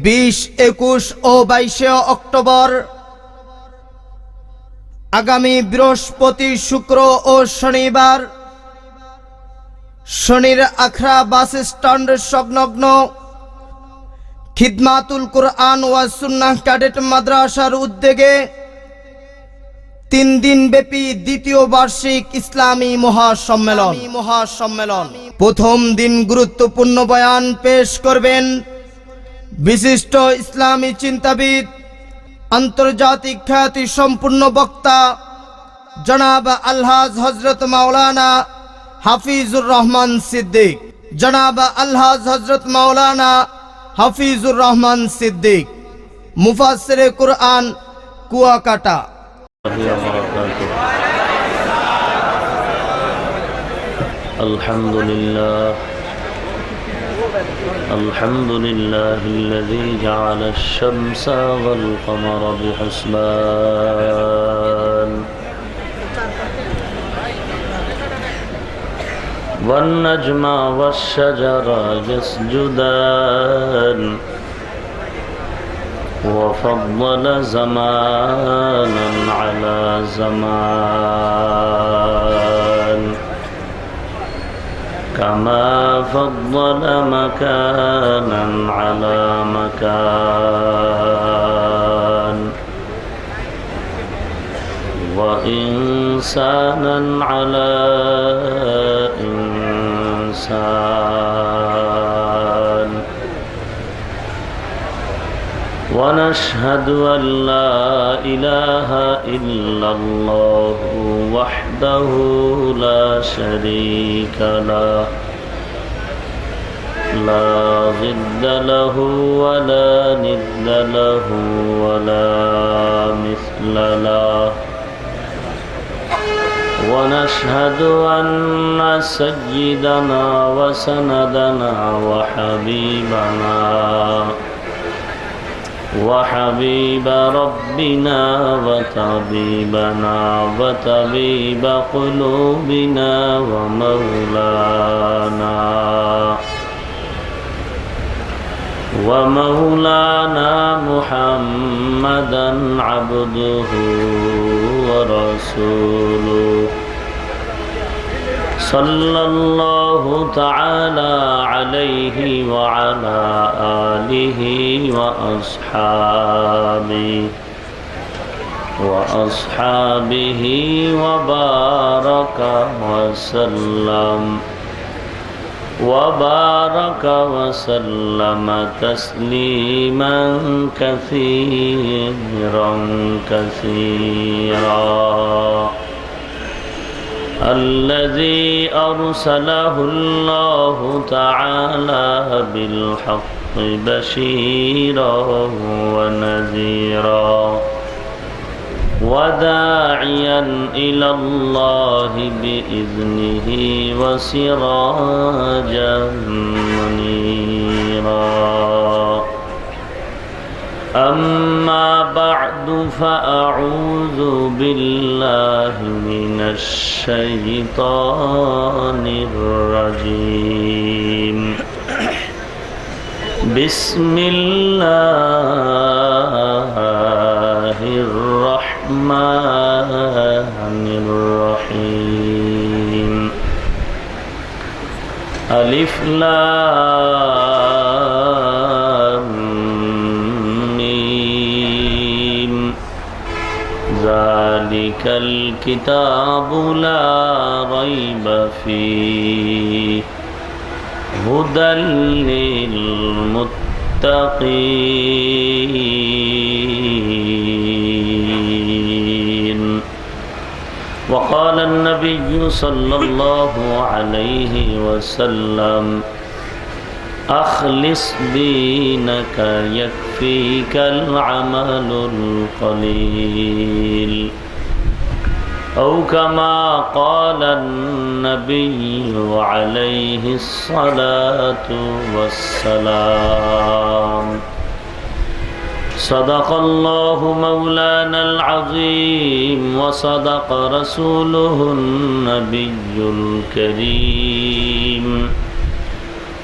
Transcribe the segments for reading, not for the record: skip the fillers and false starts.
20, 21 ও 22 October আগামী বৃহস্পতি, শুক্র ও শনিবার শনির আখড়া বাস স্ট্যান্ড সংলগ্ন খিদমাতুল কুরআন ওয়া সুন্নাহ ক্যাডেট মাদ্রাসার উদ্যোগে 3 দিন ব্যাপী দ্বিতীয় বার্ষিক ইসলামী মহাসম্মেলন। প্রথম দিন গুরুত্বপূর্ণ বয়ান পেশ করবেন বিশিষ্ট ইসলামী চিন্তাবিদ, আন্তর্জাতিক খ্যাতি সম্পূর্ণ বক্তা জনাব আলহাজ হযরত মাওলানা হাফিজুর রহমান সিদ্দিক। জনাব আলহাজ হযরত মাওলানা হাফিজুর রহমান সিদ্দিক, মুফাসসিরে কুরআন, কুয়াকাটা। الحمد لله الذي جعل الشمس والقمر بحسبان والنجم والشجر يسجدان وفضل زمانا على زمان كما فضل مكانا على مكان وإنسانا على إنسان ونشهد أن لا إله إلا الله وحده لا شريك له لا ضد له ولا ند له ولا مثل له ونشهد أن سيدنا وسندنا وحبيب ربنا وطبيبنا وطبيب قلوبنا ومولانا محمدا عبده ورسوله صلى الله تعالى عليه وعلى آله وأصحابه وبارك وسلم تسليما كثيرا الذي أرسله الله تعالى بالحق بشيرا ونذيرا وداعيا إلى الله بإذنه وسراجا منيرا أما بعد فأعوذ بالله من الشيطان الرجيم بسم الله الرحمن الرحيم ألف لام ميم ذلك الكتاب لا ريب فيه هدى للمتقين وقال النبي صلى الله عليه وسلم أخلص دينك يكفيك العمل القليل أو كما قال النبي عليه الصلاة والسلام صدق الله مولانا العظيم وصدق رسوله النبي الكريم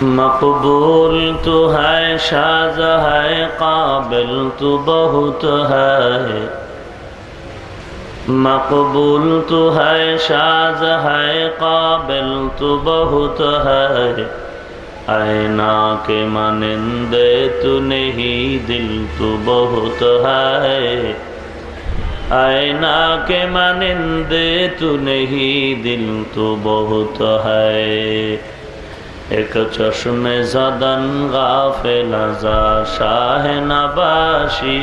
मकबूल तो है शाज़ है काबिल तो बहुत है मकबूल तो है शाज़ है काबिल तो बहुत है आईना के मानिंदे तू नहीं दिल तो बहुत है आईना के मानिंदे तू नहीं दिल तो बहुत है एक चश्मे ज़दन गाफिल ज़ा शाह नबाशी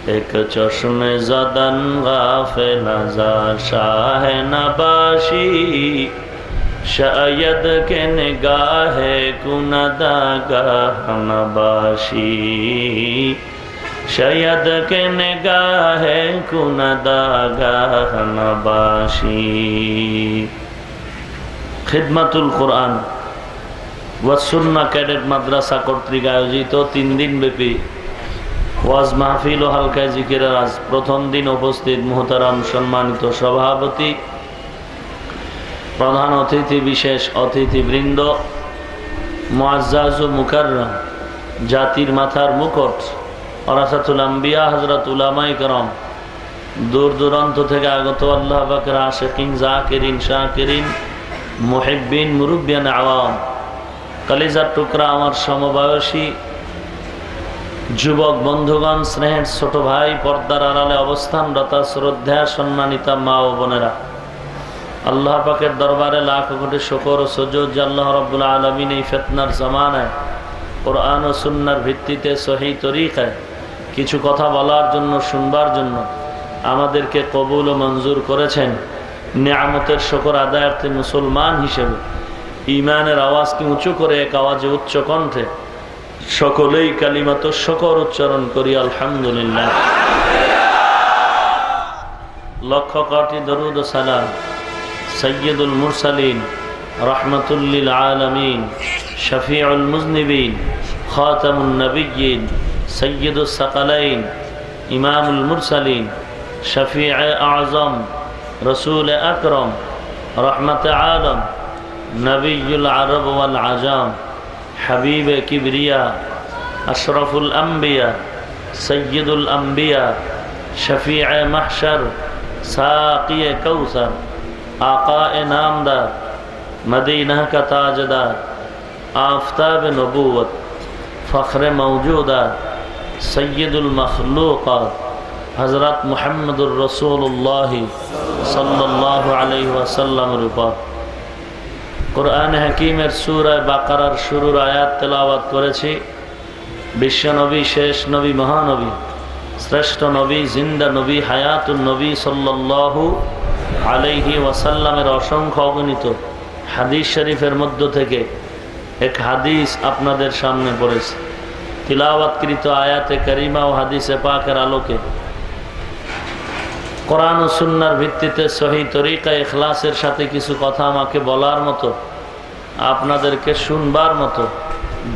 एक चश्मे ज़दन गाफिल ज़ा शाह नबाशी शायद के निगाह कुनदागाह नबाशी शायद के निगाह कुनदागाह नबाशी খিদমাতুল কোরআন ওয়া সুন্নাহ ক্যাডেট মাদ্রাসা কর্তৃক আয়োজিত 3 দিন ব্যাপী ওয়াজ মাহফিল ও হালকা জিকিরের আজ প্রথম দিন উপস্থিত মুহতারাম সম্মানিত সভাপতি প্রধান অতিথি বিশেষ অতিথিবৃন্দ মুআজ্জাজ ও মুকাররম জাতির মাথার মুকুট ওরাসাতুল আম্বিয়া হযরত উলামায়ে কেরাম দূর দূরান্ত থেকে আগত আল্লাহ পাকের আশিকিন জাকিরিন শাকিরিন মুহিব্বিন মুরব্বিয়ান আওয়াম কলিজার টুকরা আমার সমবয়সী যুবক বন্ধুগণ স্নেহের ছোট ভাই পর্দার আড়ালে অবস্থানরত শ্রদ্ধা সম্মানিতা মা ও বোনেরা আল্লাহ পাকের দরবারে লাখ কোটি শুকর ও সুজুদ যে আল্লাহ রাব্বুল আলামিন এই ফিতনার জামানায় কোরআন ও সুন্নাহর ভিত্তিতে সহি তরিকায় কিছু কথা বলার জন্য শুনবার জন্য আমাদেরকে কবুল ও মঞ্জুর করেছেন নিয়ামতের শুকর আদায়ার্থে মুসলমান হিসেবে ঈমানের আওয়াজকে উঁচু করে এক আওয়াজে উচ্চ কণ্ঠে সকলেই কালিমাত শুকর উচ্চারণ করি আলহামদুলিল্লাহ লক্ষ কোটি দরুদ ও সালাম সৈয়দুল মুরসালিন রাহমাতুল লিল আলামিন শফিউল মুজনিবিন খাতামুন নবিয়্যিন সৈয়দুস সাকালাইন ইমামুল মুরসালিন শফিউ আযম रसूल अकरम रहमत आलम नबीयुल अरब वल आजम हबीब किबरिया अशरफुल अंबिया सय्यदुल अंबिया शफीअ महशर साक़ी कौसर आक़ाए नामदार मदीना का ताजदार आफ़ताब नबूवत फ़ख्र मौजूदा सय्यदुल मखलूक़ात हज़रत मुहम्मदुर रसूलुल्लाह सल्लल्लाहु अलैहि वसल्लमेर উপর কোরআন হাকীমের সূরা বাকারার শুরুর আয়াত তেলাওয়াত করেছি বিশ্ব নবী শেষ নবী মহানবী শ্রেষ্ঠ নবী জিন্দা নবী হায়াতুন নবী সাল্লাল্লাহু আলাইহি ওয়াসাল্লামের অসংখ্য অগণিত হাদিস শরীফের মধ্য থেকে এক হাদিস আপনাদের সামনে পড়েছি তিলাওয়াতকৃত আয়াতে কারিমা ও হাদিসে পাকের আলোকে কোরআন ও সুন্নাহর ভিত্তিতে সহি তরিকায় ইখলাসের সাথে কিছু কথা আমাকে বলার মতো আপনাদেরকে শুনবার মতো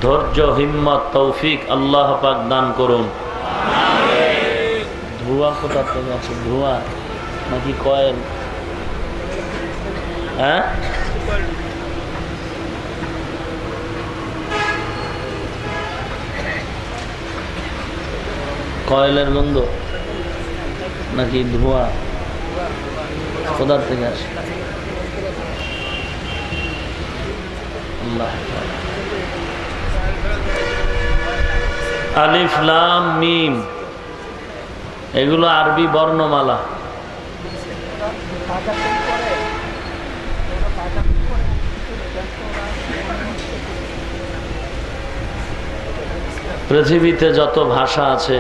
ধৈর্য হিম্মত তৌফিক আল্লাহ পাক দান করুন আমিন ধোঁয়া কোথা থেকে আছে ধোঁয়া নাকি কয়েল হ্যাঁ কয়েলের গন্ধ নাকি ধোঁয়া কোথার থেকে আসে আলিফ লাম মিম এগুলো আরবি বর্ণমালা পৃথিবীতে যত ভাষা আছে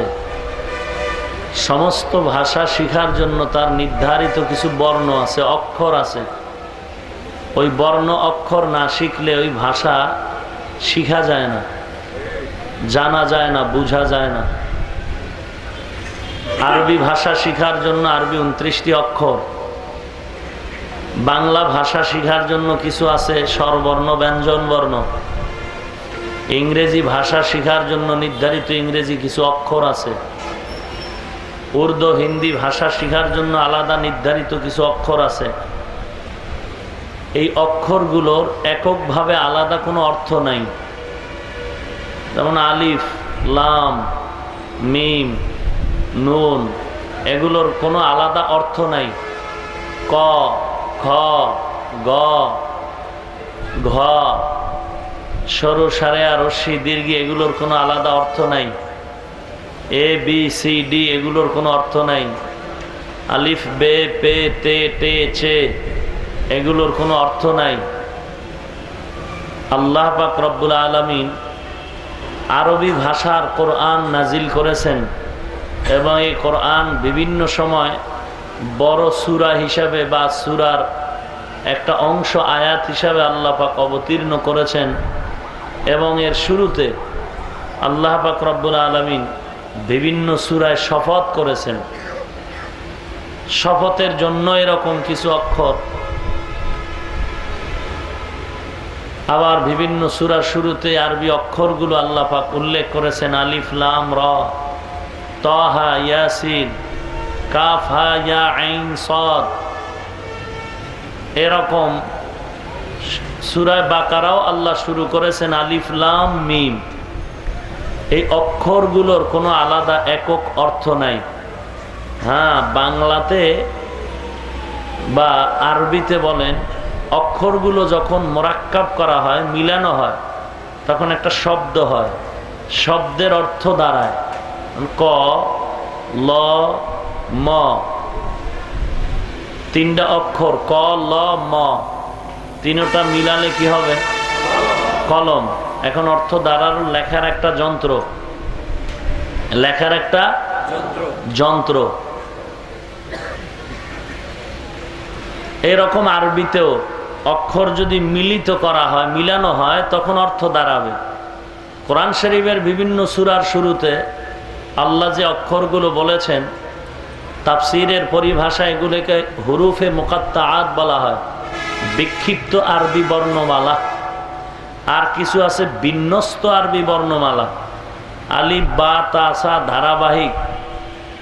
সমস্ত ভাষা শেখার জন্য তার নির্ধারিত কিছু বর্ণ আছে অক্ষর আছে ওই বর্ণ অক্ষর না শিখলে ওই ভাষা শেখা যায় না জানা যায় না বোঝা যায় না আরবি ভাষা শেখার জন্য আরবি 29টি অক্ষর বাংলা ভাষা শেখার জন্য কিছু আছে স্বরবর্ণ ব্যঞ্জন বর্ণ ইংরেজি ভাষা শেখার জন্য নির্ধারিত ইংরেজি কিছু অক্ষর আছে উর্দু হিন্দি ভাষা শেখার জন্য আলাদা নির্ধারিত কিছু অক্ষর আছে এই অক্ষরগুলোর এককভাবে আলাদা কোনো অর্থ নাই। যেমন আলিফ, লাম, মিম, নুন, এগুলোর কোনো আলাদা অর্থ নাই। ক, খ, গ, ঘ, সরু সারেয়া, রস্যি, দীর্ঘ, এগুলোর কোনো আলাদা অর্থ নাই। এ, বি, সি, ডি, এগুলোর কোনো অর্থ নাই। আলিফ, বে, পে, তে, টে, চে, এগুলোর কোনো অর্থ নাই। আল্লাহ পাক রব্বুল আলামিন আরবি ভাষার কোরআন নাজিল করেছেন এবং এই কোরআন বিভিন্ন সময় বড় সূরা হিসাবে বা সূরার একটা অংশ আয়াত হিসাবে আল্লাহ পাক অবতীর্ণ করেছেন। এবং এর শুরুতে আল্লাহ পাক রব্বুল আলামিন বিভিন্ন সূরায় শপথ করেছেন। শপথের জন্য এরকম কিছু অক্ষর, আবার বিভিন্ন সূরার শুরুতে আরবি অক্ষরগুলো আল্লাহ পাক উল্লেখ করেছেন। আলিফ, লাম, র, তাহা, ইয়াসিন, কাফ, হা, ইয়া, আইন, সাদ। এরকম সূরা বাকারাও আল্লাহ শুরু করেছেন আলিফ, লাম, মিম। এই অক্ষরগুলোর কোনো আলাদা একক অর্থ নাই। হ্যাঁ, বাংলাতে বা আরবিতে বলেন, অক্ষরগুলো যখন মোরাক্কাব করা হয়, মিলানো হয়, তখন একটা শব্দ হয়। শব্দের অর্থ দাঁড়ায় ক, ল, ম। তিনটা অক্ষর ক, ল, ম, তিনটা মিলালে কি হবে? কলম। এখন অর্থ দাঁড়ালো লেখার একটা যন্ত্র, লেখার একটা যন্ত্র। এরকম আরবিতেও অক্ষর যদি মিলিত করা হয়, মিলানো হয়, তখন অর্থ দাঁড়াবে। কোরআন শরীফের বিভিন্ন সূরার শুরুতে আল্লাহ যে অক্ষরগুলো বলেছেন, তাফসীরের পরিভাষায় এগুলোকে হুরুফে মুকাত্তাআত বলা হয়, বিক্ষিপ্ত আরবি বর্ণমালা। আর কিছু আছে বিন্যস্ত আরবি বর্ণমালা, আলিফ, বা, তা, সা, ধারাবাহিক।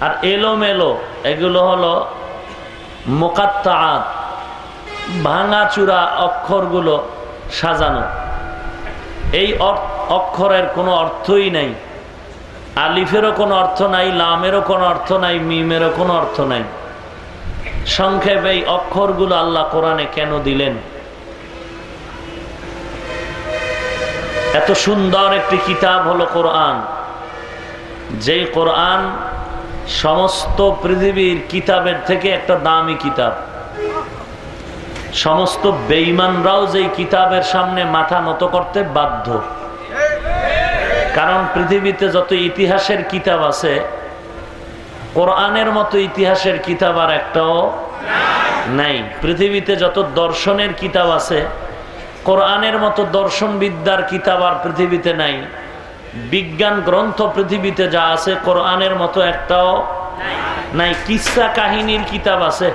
আর এলোমেলো, এগুলো হলো মুকাত্তাআত, ভাঙাচুরা অক্ষরগুলো সাজানো। এই অক্ষরের কোনো অর্থই নাই। আলিফেরও কোনো অর্থ নাই, লামেরও কোনো অর্থ নাই, মিমেরও কোনো অর্থ নাই। সংক্ষেপে এই অক্ষরগুলো আল্লাহ কোরআনে কেন দিলেন? এত সুন্দর একটি কিতাব হলো কোরআন, যেই কোরআন সমস্ত পৃথিবীর কিতাবের থেকে একটা দামি কিতাব। সমস্ত বেঈমানরাও যেই কিতাবের সামনে মাথা নত করতে বাধ্য। কারণ পৃথিবীতে যত ইতিহাসের কিতাব আছে, কোরআনের মতো ইতিহাসের কিতাব আর একটাও নাই। পৃথিবীতে যত দর্শনের কিতাব আছে, কোরআনের মতো দর্শন বিদ্যার কিতাব আর পৃথিবীতে নাই। বিজ্ঞান গ্রন্থ পৃথিবীতে যা আছে, কোরআনের মতো একটাও নাই। কিসসা কাহিনীর কিতাব আছে,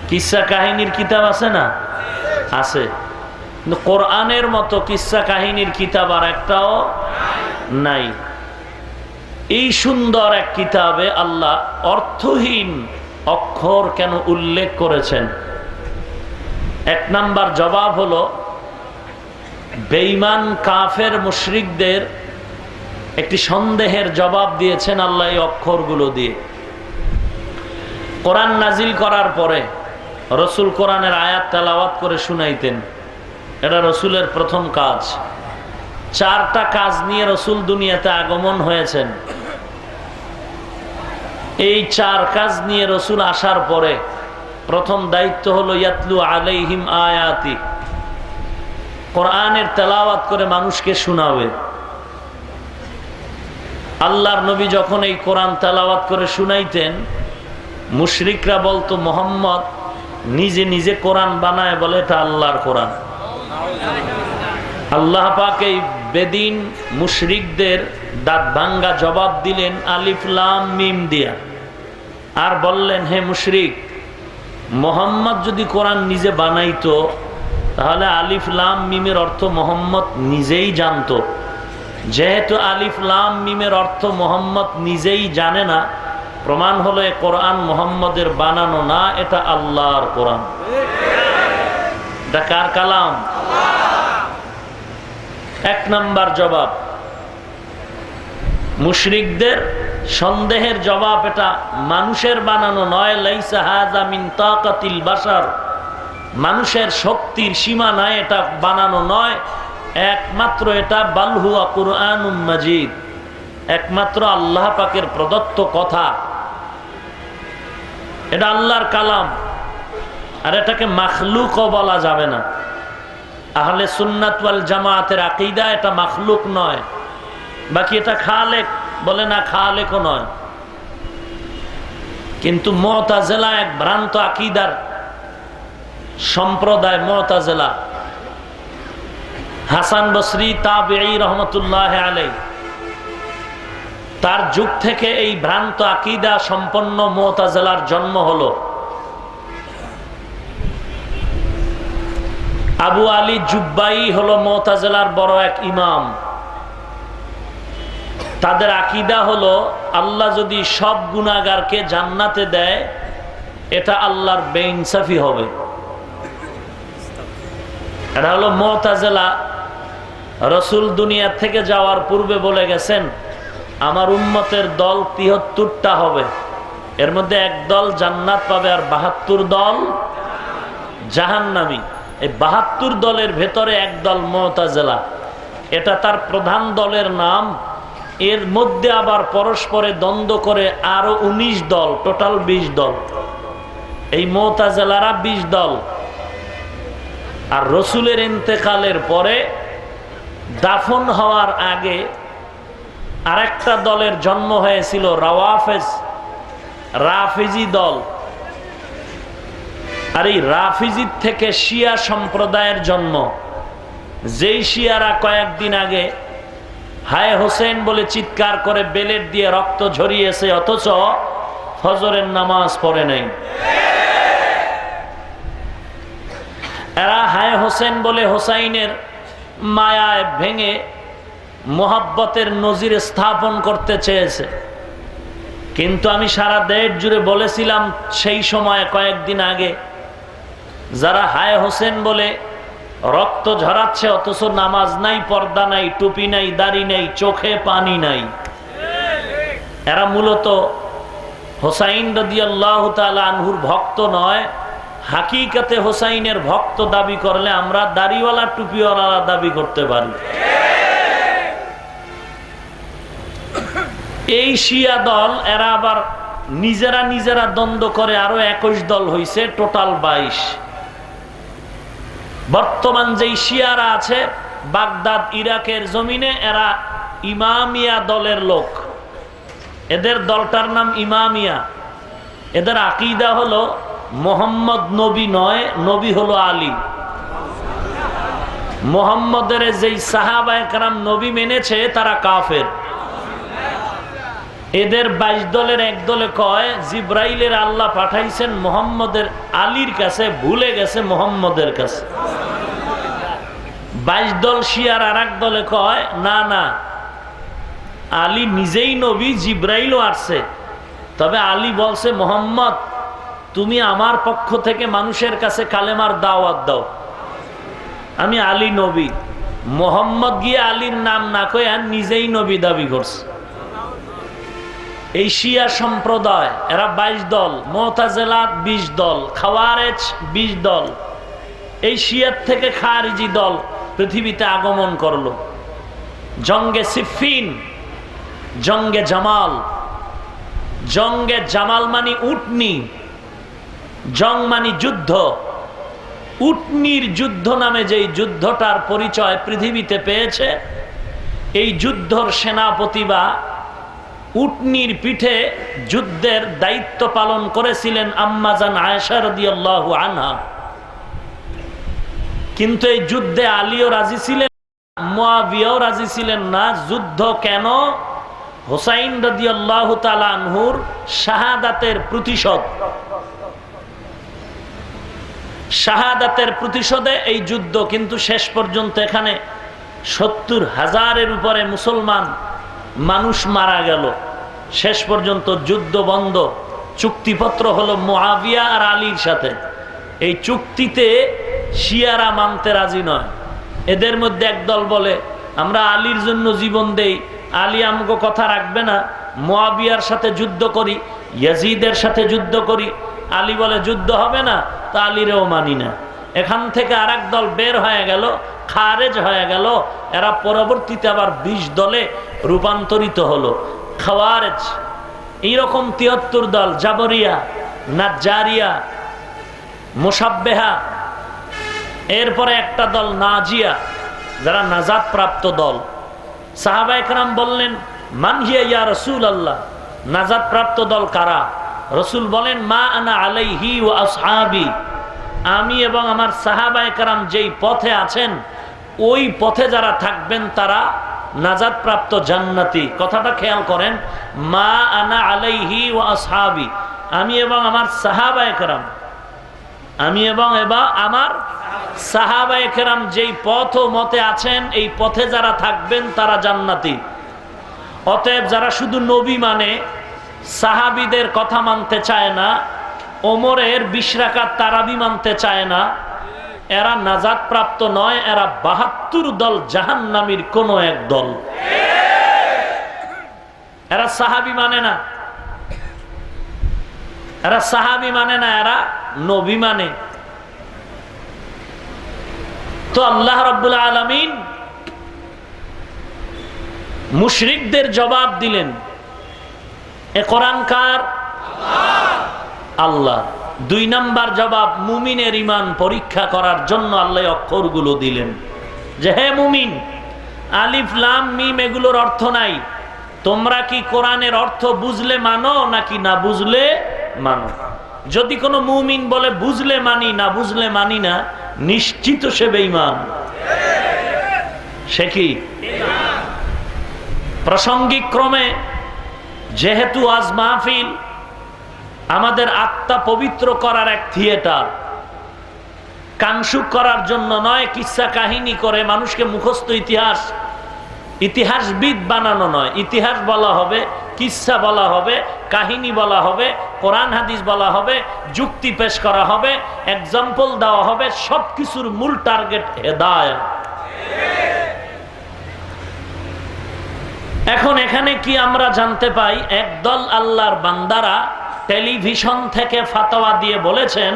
কিসসা কাহিনীর কিতাব আছে না? আছে। কিন্তু কোরআনের মতো কিসসা কাহিনীর কিতাব আর একটাও নাই। এই সুন্দর এক কিতাবে আল্লাহ অর্থহীন অক্ষর কেন উল্লেখ করেছেন? এক নাম্বার জবাব হলো, বেঈমান কাফের মুশরিকদের একটি সন্দেহের জবাব দিয়েছেন আল্লাহ এই অক্ষরগুলো দিয়ে। কোরআন নাজিল করার পরে রসুল কোরআনের আয়াত তেলাওয়াত করে শুনাইতেন। এটা রসুলের প্রথম কাজ। 4টা কাজ নিয়ে রসুল দুনিয়াতে আগমন হয়েছেন। এই 4 কাজ নিয়ে রসুল আসার পরে প্রথম দায়িত্ব হলো ইয়াতলু আলাইহিম আয়াতি, কোরআনের তেলাওয়াত করে মানুষকে শোনাবে। আল্লাহর নবী যখন এই কোরআন তেলাওয়াত করে শুনাইতেন, মুশরিকরা বলতো মুহাম্মদ নিজে নিজে কোরআন বানায়, বলে এটা আল্লাহর কোরআন। আল্লাহ পাক এই বেদিন মুশরিকদের দাঁত ভাঙ্গা জবাব দিলেন আলিফ, লাম, মিম দিয়া। আর বললেন, হে মুশরিক, মুহাম্মদ যদি কোরআন নিজে বানাইতো, তাহলে আলিফ, লাম, মিমের অর্থ মুহাম্মদ নিজেই জানতো। যেহেতু আলিফ, লাম, মিমের অর্থ মুহাম্মদ নিজেই জানে না, প্রমাণ হলো এ কোরআন মুহাম্মদের বানানো না, এটা আল্লাহর কোরআন। এটা কার কালাম? এক নাম্বার জবাব মুশরিকদের সন্দেহের জবাব, এটা মানুষের বানানো নয়। লাইসা হাযা মিন তাকাতিল বাশার, মানুষের শক্তির সীমা নাই, এটা বানানো নয়। একমাত্র এটা বাল হুয়া কুরআনুম মাজিদ, একমাত্র আল্লাহ পাকের প্রদত্ত কথা। এটা আল্লাহর কালাম, আর এটাকে মাখলুকও বলা যাবে না। আহলে সুন্নাত ওয়াল জামাতের আকীদা এটা মাখলুক নয়। বাকি এটা খালেক বলে না, খালেকও নয়। কিন্তু মুতাজিলা এক ভ্রান্ত আকীদার সম্প্রদায়। মুতাজিলা হাসান বসরি তাবেঈ রহমতুল্লাহ আলাইহি, তার যুগ থেকে এই ভ্রান্ত আকীদা সম্পন্ন মুতাজিলার জন্ম হলো। আবু আলী জুব্বাই হলো মুতাজিলার বড় এক ইমাম। তাদের আকীদা হলো আল্লাহ যদি সব গুনাহগারকে জান্নাতে দেয়, এটা আল্লাহর বেইনসাফি হবে। এটা হলো মুতাজিলা। রাসূল দুনিয়া থেকে যাওয়ার পূর্বে বলে গেছেন, আমার উম্মতের দল ৭৩টা হবে, এর মধ্যে এক দল জান্নাত পাবে আর ৭২ দল জাহান্নামী। এই ৭২ দলের ভেতরে এক দল মুতাজিলা, এটা তার প্রধান দলের নাম। এর মধ্যে আবার পরস্পরে দ্বন্দ্ব করে আরো ১৯ দল, টোটাল ২০ দল। এই মুতাজিলারা ২০ দল। আর রসুলের ইন্তেকালের পরে দাফন হওয়ার আগে আরেকটা দলের জন্ম হয়েছিল, রাফিজি দল। আর এই রাফিজির থেকে শিয়া সম্প্রদায়ের জন্ম। যেই শিয়ারা কয়েকদিন আগে হায় হোসেন বলে চিৎকার করে বেলেট দিয়ে রক্ত ঝরিয়েছে, অথচ ফজরের নামাজ পড়ে নাই। এরা হায় হোসেন বলে হোসাইনের মায়ায় ভেঙে মোহাব্বতের নজির স্থাপন করতে চেয়েছে। কিন্তু আমি সারা দেশ জুড়ে বলেছিলাম সেই সময় কয়েকদিন আগে, যারা হায় হোসেন বলে রক্ত ঝরাচ্ছে অথচ নামাজ নাই, পর্দা নাই, টুপি নাই, দাড়ি নাই, চোখে পানি নাই, এরা মূলত হোসাইন রাদিয়াল্লাহু তাআলা আনহুর ভক্ত নয়। হাকিকাতে হোসাইনের ভক্ত দাবি করলে আমরা দাড়িওয়ালা টুপিওয়ালা দাবি করতে পারি। এই শিয়া দল এরা আবার নিজেরা দ্বন্দ্ব করে, আরো ২১ দল হইছে, টোটাল ২২। বর্তমান যেই শিয়ারা আছে বাগদাদ ইরাকের জমিনে, এরা ইমামিয়া দলের লোক। এদের দলটার নাম ইমামিয়া। এদের আকীদা হলো মোহাম্মদ নবী নয়, নবী হলো আলী। মোহাম্মদের যেই সাহাবায়ে কেরাম নবী মেনেছে তারা কাফের। এদের ২২ দলের এক দলে কয় জিব্রাইলের আল্লাহ পাঠাইছেন মোহাম্মদের আলীর কাছে, ভুলে গেছে মোহাম্মদের কাছে। ২২ দল শিয়ার আর এক দলে কয় না না, আলী নিজেই নবী, জিব্রাইলও আসছে, তবে আলী বলছে মোহাম্মদ তুমি আমার পক্ষ থেকে মানুষের কাছে কালেমার দাওয়াত দাও, আমি আলী নবী। মোহাম্মদ গিয়ে আলীর নাম না কয়ে আর নিজেই নবী দাবি করছে। এই শিয়া সম্প্রদায় এরা ২২ দল, মুতাজিলা ২০ দল, খাওয়ারেজ ২০ দল। এই শিয়ার থেকে খারিজি দল পৃথিবীতে আগমন করলো। জঙ্গে সিফিন, জঙ্গে জামাল। জঙ্গে জামাল মানে উটনি, জং মানে যুদ্ধ। উটনির যুদ্ধ নামে যেই যুদ্ধটার পরিচয় পৃথিবীতে পেয়েছে, এই যুদ্ধর সেনাপতি বা উটনির পিঠে যুদ্ধের দায়িত্ব পালন করেছিলেন আম্মাজান আয়েশা রাদিয়াল্লাহু আনহা। কিন্তু এই যুদ্ধে আলীও রাজি ছিলেন, মুয়াবিয়াও রাজি ছিলেন না। যুদ্ধ কেন? হোসাইন রাদিয়াল্লাহু তাআলা আনহুর শাহাদাতের প্রতিশোধ। শাহাদাতের প্রতিশোধে এই যুদ্ধ। কিন্তু শেষ পর্যন্ত এখানে ৭০,০০০-এর উপরে মুসলমান মানুষ মারা গেল। শেষ পর্যন্ত যুদ্ধ বন্ধ, চুক্তিপত্র হলো মুআবিয়া আর আলীর সাথে। এই চুক্তিতে শিয়ারা মানতে রাজি নয়। এদের মধ্যে একদল বলে আমরা আলীর জন্য জীবন দেই, আলী আমগো কথা রাখবে না, মুআবিয়ার সাথে যুদ্ধ করি, ইয়াজিদের সাথে যুদ্ধ করি। আলী বলে যুদ্ধ হবে না, তা আলীরেও মানি না। এখান থেকে আরেক দল বের হয়ে গেল, খারেজ হয়ে গেল। এরা পরবর্তীতে আবার 20 দলে রূপান্তরিত হলো, খাওয়ারেজ। এইরকম 73 দল, জাবরিয়া, নাজ্জারিয়া, মুসাব্বেহা। এরপরে একটা দল নাজিয়া, যারা নাজাত প্রাপ্ত দল। সাহাবা একরাম বললেন মান হিয়া ইয়া রাসূলুল্লাহ, নাজাত প্রাপ্ত দল কারা? রসুল বলেন মা আনা আলাইহি ওয়া আসহাবি, আমি এবং আমার সাহাবা একরাম যেই পথে আছেন ওই পথে যারা থাকবেন তারা নাজাত প্রাপ্ত জান্নাতি। কথাটা খেয়াল করেন, মা আনা আলাইহি ওয়া আসহাবি, আমি এবং আমার সাহাবা একরাম, আমি এবং আমার সাহাবায়ে কেরাম যেই পথ ও মতে আছেন এই পথে যারা থাকবেন তারা জান্নাতি। অতএব যারা শুধু নবী মানে, সাহাবীদের কথা মানতে চায় না, ওমরের 20 রাকাত তারাবি মানতে চায় না, এরা নাজাত প্রাপ্ত নয়, এরা 72 দল জাহান্নামীর কোন এক দল। এরা সাহাবী মানে না, এরা সাহাবী মানে না, এরা নবী মানে। তো আল্লাহ রাব্বুল আলামিন মুশরিকদের জবাব দিলেন, এ কোরআন কার? আল্লাহ। 2 নাম্বার জবাব মুমিনের ঈমান পরীক্ষা করার জন্য আল্লাহ অক্ষরগুলো দিলেন যে হে মুমিন, আলিফ লাম মিম এগুলোর অর্থ নাই, তোমরা কি কোরআনের অর্থ বুঝলে মানো নাকি না বুঝলে মানো? যদি কোনো মুমিন বলে বুঝলে মানি না বুঝলে মানি না, নিশ্চিত সে বেঈমান। সে কি? প্রাসঙ্গিক ক্রমে যেহেতু আজ মাহফিল আমাদের আত্মা পবিত্র করার এক থিয়েটার, কাংসুক করার জন্য নয়, কিচ্ছা কাহিনী করে মানুষকে মুখস্থ ইতিহাসবিদ বানানো নয়। ইতিহাস বলা হবে, কিচ্ছা বলা হবে, কাহিনী বলা হবে, কোরআন হাদিস বলা হবে, যুক্তি পেশ করা হবে, এক্সাম্পল দেওয়া হবে, সবকিছুর মূল টার্গেট হেদায়েত। এখন এখানে কি আমরা জানতে পাই, একদল আল্লাহর বান্দারা টেলিভিশন থেকে ফাতোয়া দিয়ে বলেছেন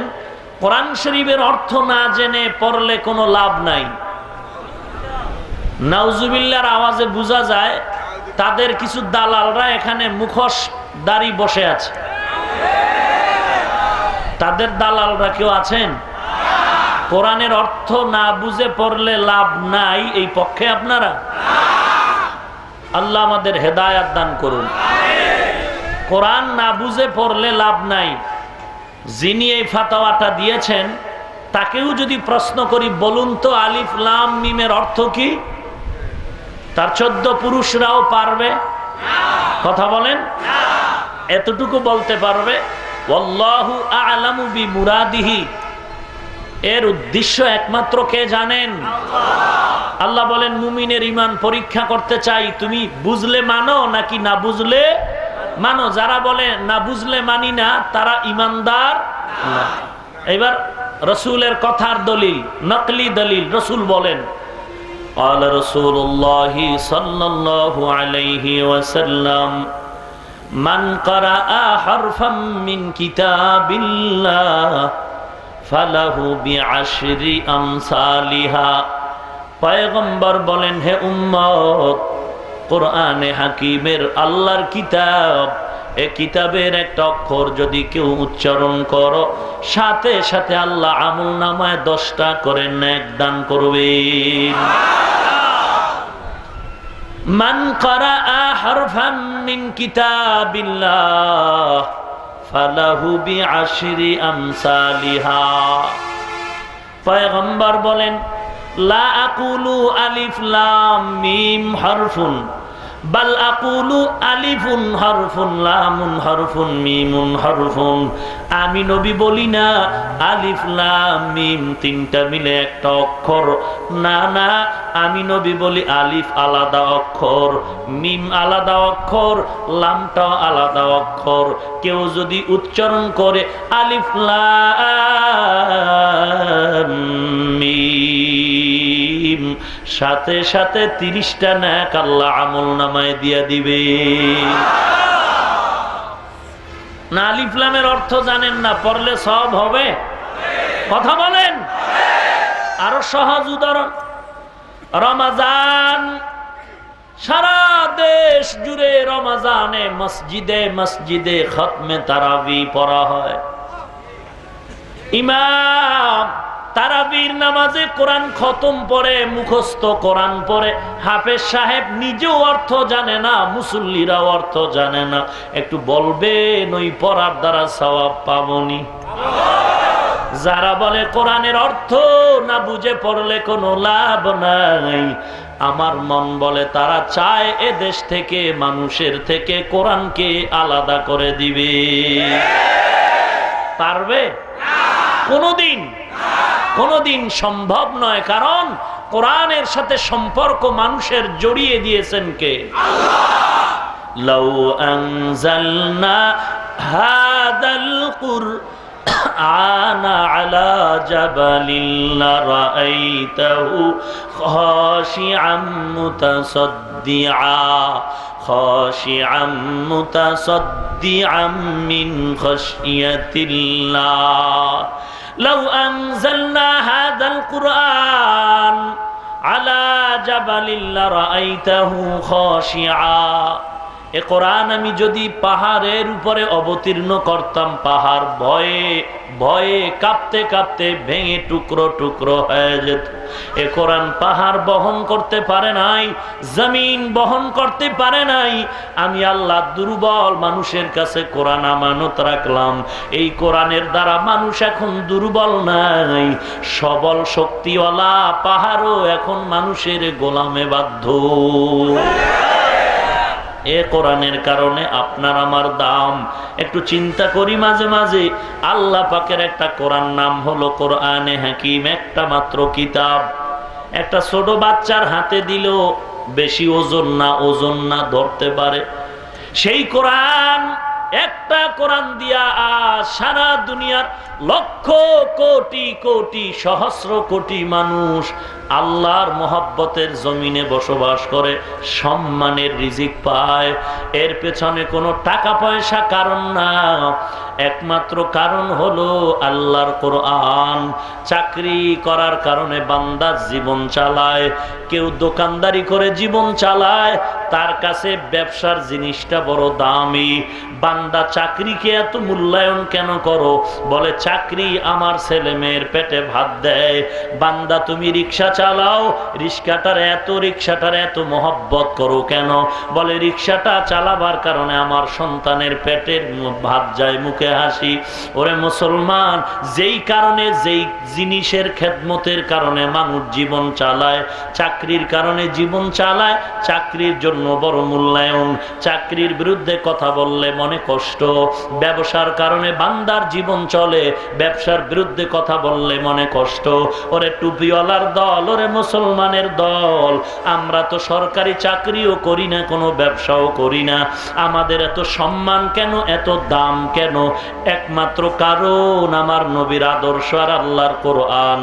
কোরআন শরীফের অর্থ না জেনে পড়লে কোনো লাভ নাই। নাউজুবিল্লাহর আওয়াজে বোঝা যায় তাদের কিছু দালালরা এখানে মুখোশ দাঁড়ি বসে আছে। তাদের দালালরা কেউ আছেন? কোরআনের অর্থ না বুঝে পড়লে লাভ নাই এই পক্ষে আপনারা? আল্লাহ আমাদের হেদায়াত দান করুন। কোরআন না বুঝে পড়লে লাভ নাই, যিনি এই ফাতোয়াটা দিয়েছেন তাকেও যদি প্রশ্ন করি, বলুন তো আলিফ লাম মিমের অর্থ কি? তার 14 পুরুষরাও পারবে? কথা বলেন। এতটুকু বলতে পারবে ওয়াল্লাহু আ'লামু বিমুরাদিহি, এর উদ্দেশ্য একমাত্র কে জানেন? আল্লাহ বলেন মুমিনের ঈমান পরীক্ষা করতে চাই, তুমি বুঝলে মানো নাকি না বুঝলে মানো। যারা বলে না বুঝলে মানি না তারা ঈমানদার না। এবার রাসূলের কথার দলিল, নকলি দলিল। রাসূল বলেন قال رسول الله صلى الله عليه وسلم من قرأ حرفا من كتاب الله فله بعشر أمثالها। পয়গম্বর বলেন হে উম্মত, কোরআনে হাকিমের আল্লাহর কিতাব, এ কিতাবের একটা অক্ষর যদি কেউ উচ্চারণ করো, সাথে সাথে আল্লাহ আমলনামায় 10টা করে নেক দান করবেন। মান ক্বারাআ হারফান মিন কিতাবিল্লাহ ফালাহু বিআশরি আমসালিহা। পয়গম্বর বলেন লা আকুলু আলিফ লাম মিম হারফুন বাল আকুলু আলিফুন হরফুন লামুন হরফুন মিমুন হরফুন, আমি নবী বলি না আলিফ লাম মিম তিনটা মিলে একটা অক্ষর, না না, আমি নবী বলি আলিফ আলাদা অক্ষর, মিম আলাদা অক্ষর, লামটাও আলাদা অক্ষর। কেউ যদি উচ্চারণ করে আলিফ লাম মিম, সাথে সাথে 30টা নেক আল্লাহ আমল নামায় দিয়া দিবে। না আলিফ লামের অর্থ জানেন না, পড়লে সব হবে? কথা বলেন। আরো সহজ উদাহরণ, রমজান, সারা দেশ জুড়ে রমজানে মসজিদে মসজিদে খতমে তারাবি পড়া হয়। ইমাম তারাবির নামাজে কোরআন খতম পড়ে, মুখস্থ কোরআন পড়ে, হাফেজ সাহেব নিজেও অর্থ জানে না, মুসল্লিরাও অর্থ জানে না। একটু বলবেন ওই পড়ার দ্বারা সওয়াব পাবনি? যারা বলে কোরআনের অর্থ না বুঝে পড়লে কোনো লাভ নাই, আমার মন বলে তারা চায় এ দেশ থেকে মানুষের থেকে কোরআনকে আলাদা করে দিবে। পারবে? কোনোদিন সম্ভব নয়, কারণ কোরআনের সাথে সম্পর্ক মানুষের জড়িয়ে দিয়েছেন কে? লাউ আনজালনা হাদাল কুরআনা আলা জাবালিন লারাআইতাহু খাশিআম মুতাসাদ্দিআম মিন খাশিয়াতিল্লাহ। লাউ আনজালনা হাদাল কুরআন আলা জাবালিন লারাআইতাহু খাশিআ, এ কোরআন আমি যদি পাহাড়ের উপরে অবতীর্ণ করতাম, পাহাড় ভয়ে ভয়ে কাঁপতে কাঁপতে ভেঙে টুকরো টুকরো হয়ে যেত। এ কোরআন পাহাড় বহন করতে পারে নাই, জমিন বহন করতে পারে নাই। আমি আল্লাহ দুর্বল মানুষের কাছে কোরআন আমানত রাখলাম। এই কোরআনের দ্বারা মানুষ এখন দুর্বল নাই, সবল শক্তিওয়ালা পাহাড়ও এখন মানুষের গোলামে বাধ্য। এ কোরআনের কারণে আপনার আমার দাম। একটু চিন্তা করি মাঝে মাঝে, আল্লাহ পাকের একটা কোরআন নাম হলো কোরআনে হাকিম, একটা মাত্র কিতাব। একটা ছোট বাচ্চার হাতে দিল বেশি ওজন না ধরতে পারে সেই কোরআন। একটা কোরআন দিয়া সারা দুনিয়ার লক্ষ কোটি কোটি সহস্র কোটি মানুষ আল্লাহর মহব্বতের জমিনে বসবাস করে, সম্মানের রিজিক পায়। এর পেছনে কোনো টাকা পয়সা কারণ না, একমাত্র কারণ হলো আল্লাহর কোরআন। চাকরি করার কারণে বান্দা জীবন চালায়, কেউ দোকানদারি করে জীবন চালায়, তার কাছে ব্যবসার জিনিসটা বড় দামি। বান্দা চাকরিকে এত মূল্যায়ন কেন করো? বলে চাকরি আমার ছেলে মেয়ের পেটে ভাত দেয়। বান্দা তুমি রিক্সা চালাও, রিক্সাটার এত মহব্বত করো কেন? বলে রিক্সাটা চালাবার কারণে আমার সন্তানের পেটের ভাত যায়, মুখে হাসি। ওরে মুসলমান, যেই কারণে যেই জিনিসের খেদমতের কারণে মানুষ জীবন চালায়, চাকরির কারণে জীবন চালায়, চাকরির জন্য বড় মূল্যায়ন। চাকরির বিরুদ্ধে কথা বললে মনে কষ্ট। ব্যবসার কারণে বান্দার জীবন চলে, ব্যবসার বিরুদ্ধে কথা বললে মনে কষ্ট। ওরে টুপিওয়ালার দল, ওরে মুসলমানের দল, আমরা তো সরকারি চাকরিও করি না, কোনো ব্যবসাও করি না, আমাদের এত সম্মান কেন, এত দাম কেন? একমাত্র কারণ আমার নবীর আদর্শ আর আল্লাহর কোরআন।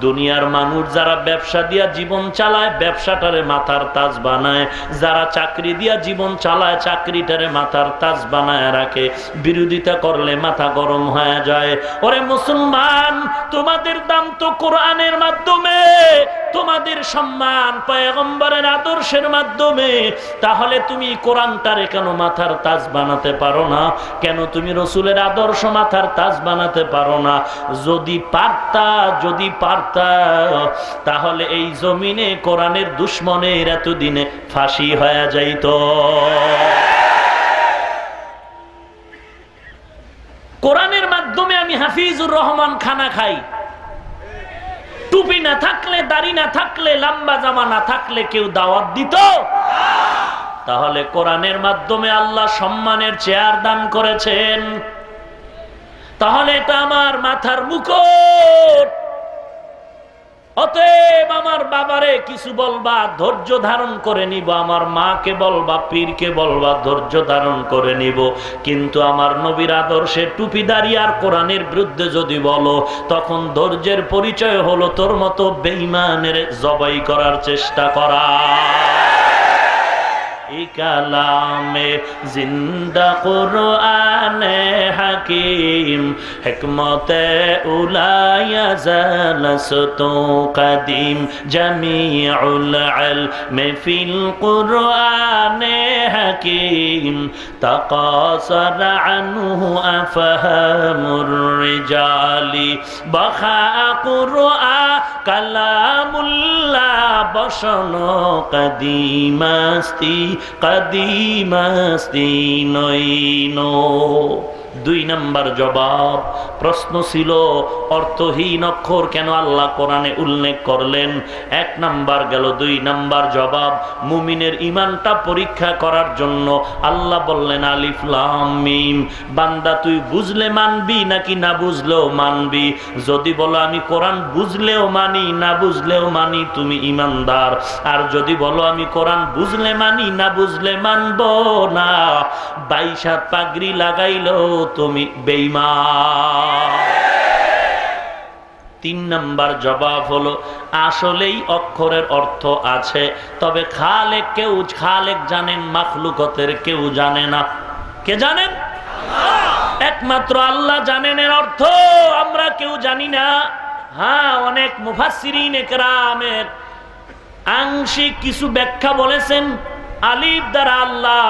দুনিয়ার মানুষ যারা ব্যবসা দিয়া জীবন চালায়, ব্যবসাটারে মাথার তাজ বানায়, যারা চাকরি দিয়া জীবন চালায়, চাকরিটারে মাথার তাজ বানায় রাখে। বিরোধিতা করলে মাথা গরম হয়ে যায়। ওরে মুসলমান, তোমাদের দাম তো কোরআনের মাধ্যমে, তোমাদের সম্মান পয়গম্বরের আদর্শের মাধ্যমে। তাহলে তুমি কোরআনটারে কেন মাথার তাজ বানাতে পারো না? কেন তুমি রসুলের আদর্শ মাথার তাজ বানাতে পারো না? যদি পারতা তাহলে এই জমিনে কোরআনের দুশ্মনের এতদিনে ফাঁসি হয়ে যাইত। কোরআনের মাধ্যমে আমি হাফিজুর রহমান খানা খাই। টুপি না থাকলে, দাড়ি না থাকলে, লম্বা জামা না থাকলে কেউ দাওয়াত দিত? তাহলে কোরআনের মাধ্যমে আল্লাহ সম্মানের চেয়ার দান করেছেন। তাহলে এটা আমার মাথার মুকুট। অতএব আমার বাবারে কিছু বলবা, ধৈর্য ধারণ করে নিব। আমার মাকে বলবা, পীরকে বলবা, ধৈর্য ধারণ করে নিব। কিন্তু আমার নবীর আদর্শে টুপিদারি আর কোরআনের বিরুদ্ধে যদি বলো, তখন ধৈর্যের পরিচয় হলো তোর মতো বেঈমানের জবাই করার চেষ্টা করা। কালামে জিন্দা কুরআনে হাকিম হিকমতে উলায়া জালাসতু কদিম জামিউল ইলমি ফিল কুরআনে হাকিম তাকাসার আনহু আফহামুর রিজালি বাখা কুরআন কালামুল্লাহ বসন কদিমাস্তি কদিমাস্তি নইনো। 2 নম্বর জবাব। প্রশ্ন ছিল অর্থহীন অক্ষর কেন আল্লাহ কোরআনে উল্লেখ করলেন? 1 নাম্বার গেল। 2 নাম্বার জবাব, মুমিনের ঈমানটা পরীক্ষা করার জন্য আল্লাহ বললেন আলিফ লাম মিম। বান্দা তুই বুঝলে মানবি নাকি না বুঝলেও মানবি? যদি বলো আমি কোরআন বুঝলেও মানি না বুঝলেও মানি, তুমি ঈমানদার। আর যদি বলো আমি কোরআন বুঝলে মানি না বুঝলে মানব না, 22 হাত পাগড়ি লাগাইলো তুমি বেঈমান। 3 নাম্বার জবাব হলো আসলেই অক্ষরের অর্থ আছে, তবে খালেক জানেন, মাখলুকতের কেউ জানে না। কে জানেন? একমাত্র আল্লাহ জানেন এর অর্থ, আমরা কেউ জানি না। হ্যাঁ, অনেক মুফাসসিরিন ইকরামের আংশিক কিছু ব্যাখ্যা বলেছেন। আলিফ দ্বারা আল্লাহ,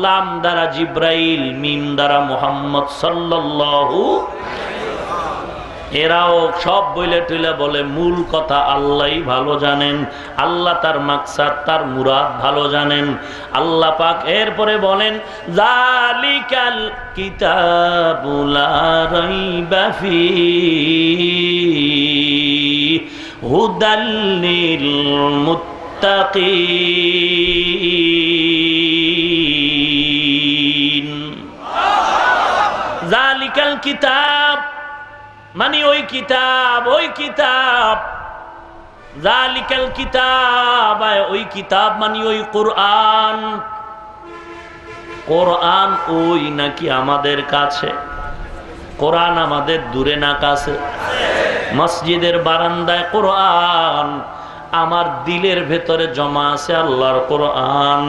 লাম দ্বারা জিব্রাইল, মিম দ্বারা মুহাম্মদ সাল্লাল্লাহু। এরাও সব বইলে টুইলে বলে মূল কথা আল্লাহই ভালো জানেন। আল্লাহ তার মাকসাদ, তার মুরাদ ভালো জানেন। আল্লাহ পাক এরপরে বলেন যালিকাল কিতাবু লা রাইবা ফীহি হুদাল লিল মুত্তাকিন। যালিকাল কিতাব মানে ওই কিতাব, ওই কিতাব। যালিকাল কিতাব, ওই কিতাব মানে ওই কোরআন। কোরআন ওই নাকি আমাদের কাছে? কোরআন আমাদের দূরে না কাছে? মসজিদের বারান্দায় কোরআন, আমার দিলের ভেতরে জমা আছে আল্লাহর কোরআন।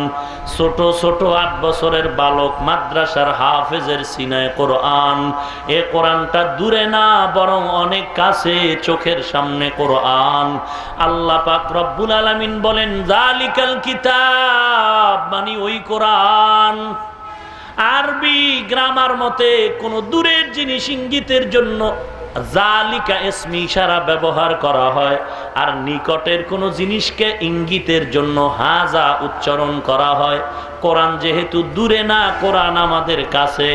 ছোট ছোট 8 বছরের বালক মাদ্রাসার হাফেজের সিনায় কোরআন। এ কোরআনটা দূরে না, বরং অনেক কাছে, চোখের সামনে কোরআন। আল্লাহ পাক রব্বুল আলামিন বলেন যালিকাল কিতাব মানে ওই কোরআন। আরবি গ্রামার মতে কোন দূরের জিনিস ইঙ্গিতের জন্য জালিকা ইসমি ইশারা ব্যবহার করা হয়, আর নিকটের কোন জিনিসকে ইঙ্গিতের জন্য হাজা উচ্চারণ করা হয়। কোরআন যেহেতু দূরে না, কোরআন আমাদের কাছে,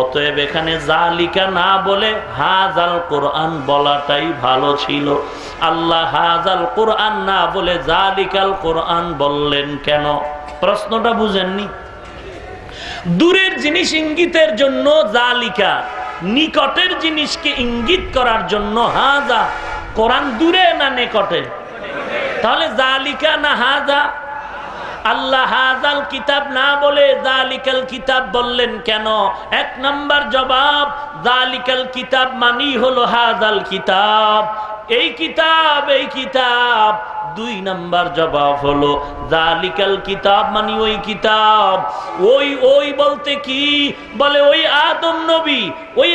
অতএব এখানে জালিকা না বলে হাজাল কোরআন বলাটাই ভালো ছিল। আল্লাহ হাজাল কোরআন না বলে জালিকাল কোরআন বললেন কেন? প্রশ্নটা বুঝেননি? দূরের জিনিস ইঙ্গিতের জন্য জালিকা, নিকটের জিনিসকে ইঙ্গিত করার জন্য হাজা। কোরআন দূরে না নিকটে? তাহলে জালিকা না হাজা? আল্লাহ হাজাল কিতাব না বলে জালিকাল কিতাব বললেন কেন? 1 নাম্বার জবাব, জালিকাল কিতাব মানি হলো হাজাল কিতাব, এই কিতাব, এই কিতাব। 2 নাম্বার জবাব হলো জালিকাল কিতাব মানে ওই কিতাব। ওই বলতে কি বলে? ওই আদম নবী, ওই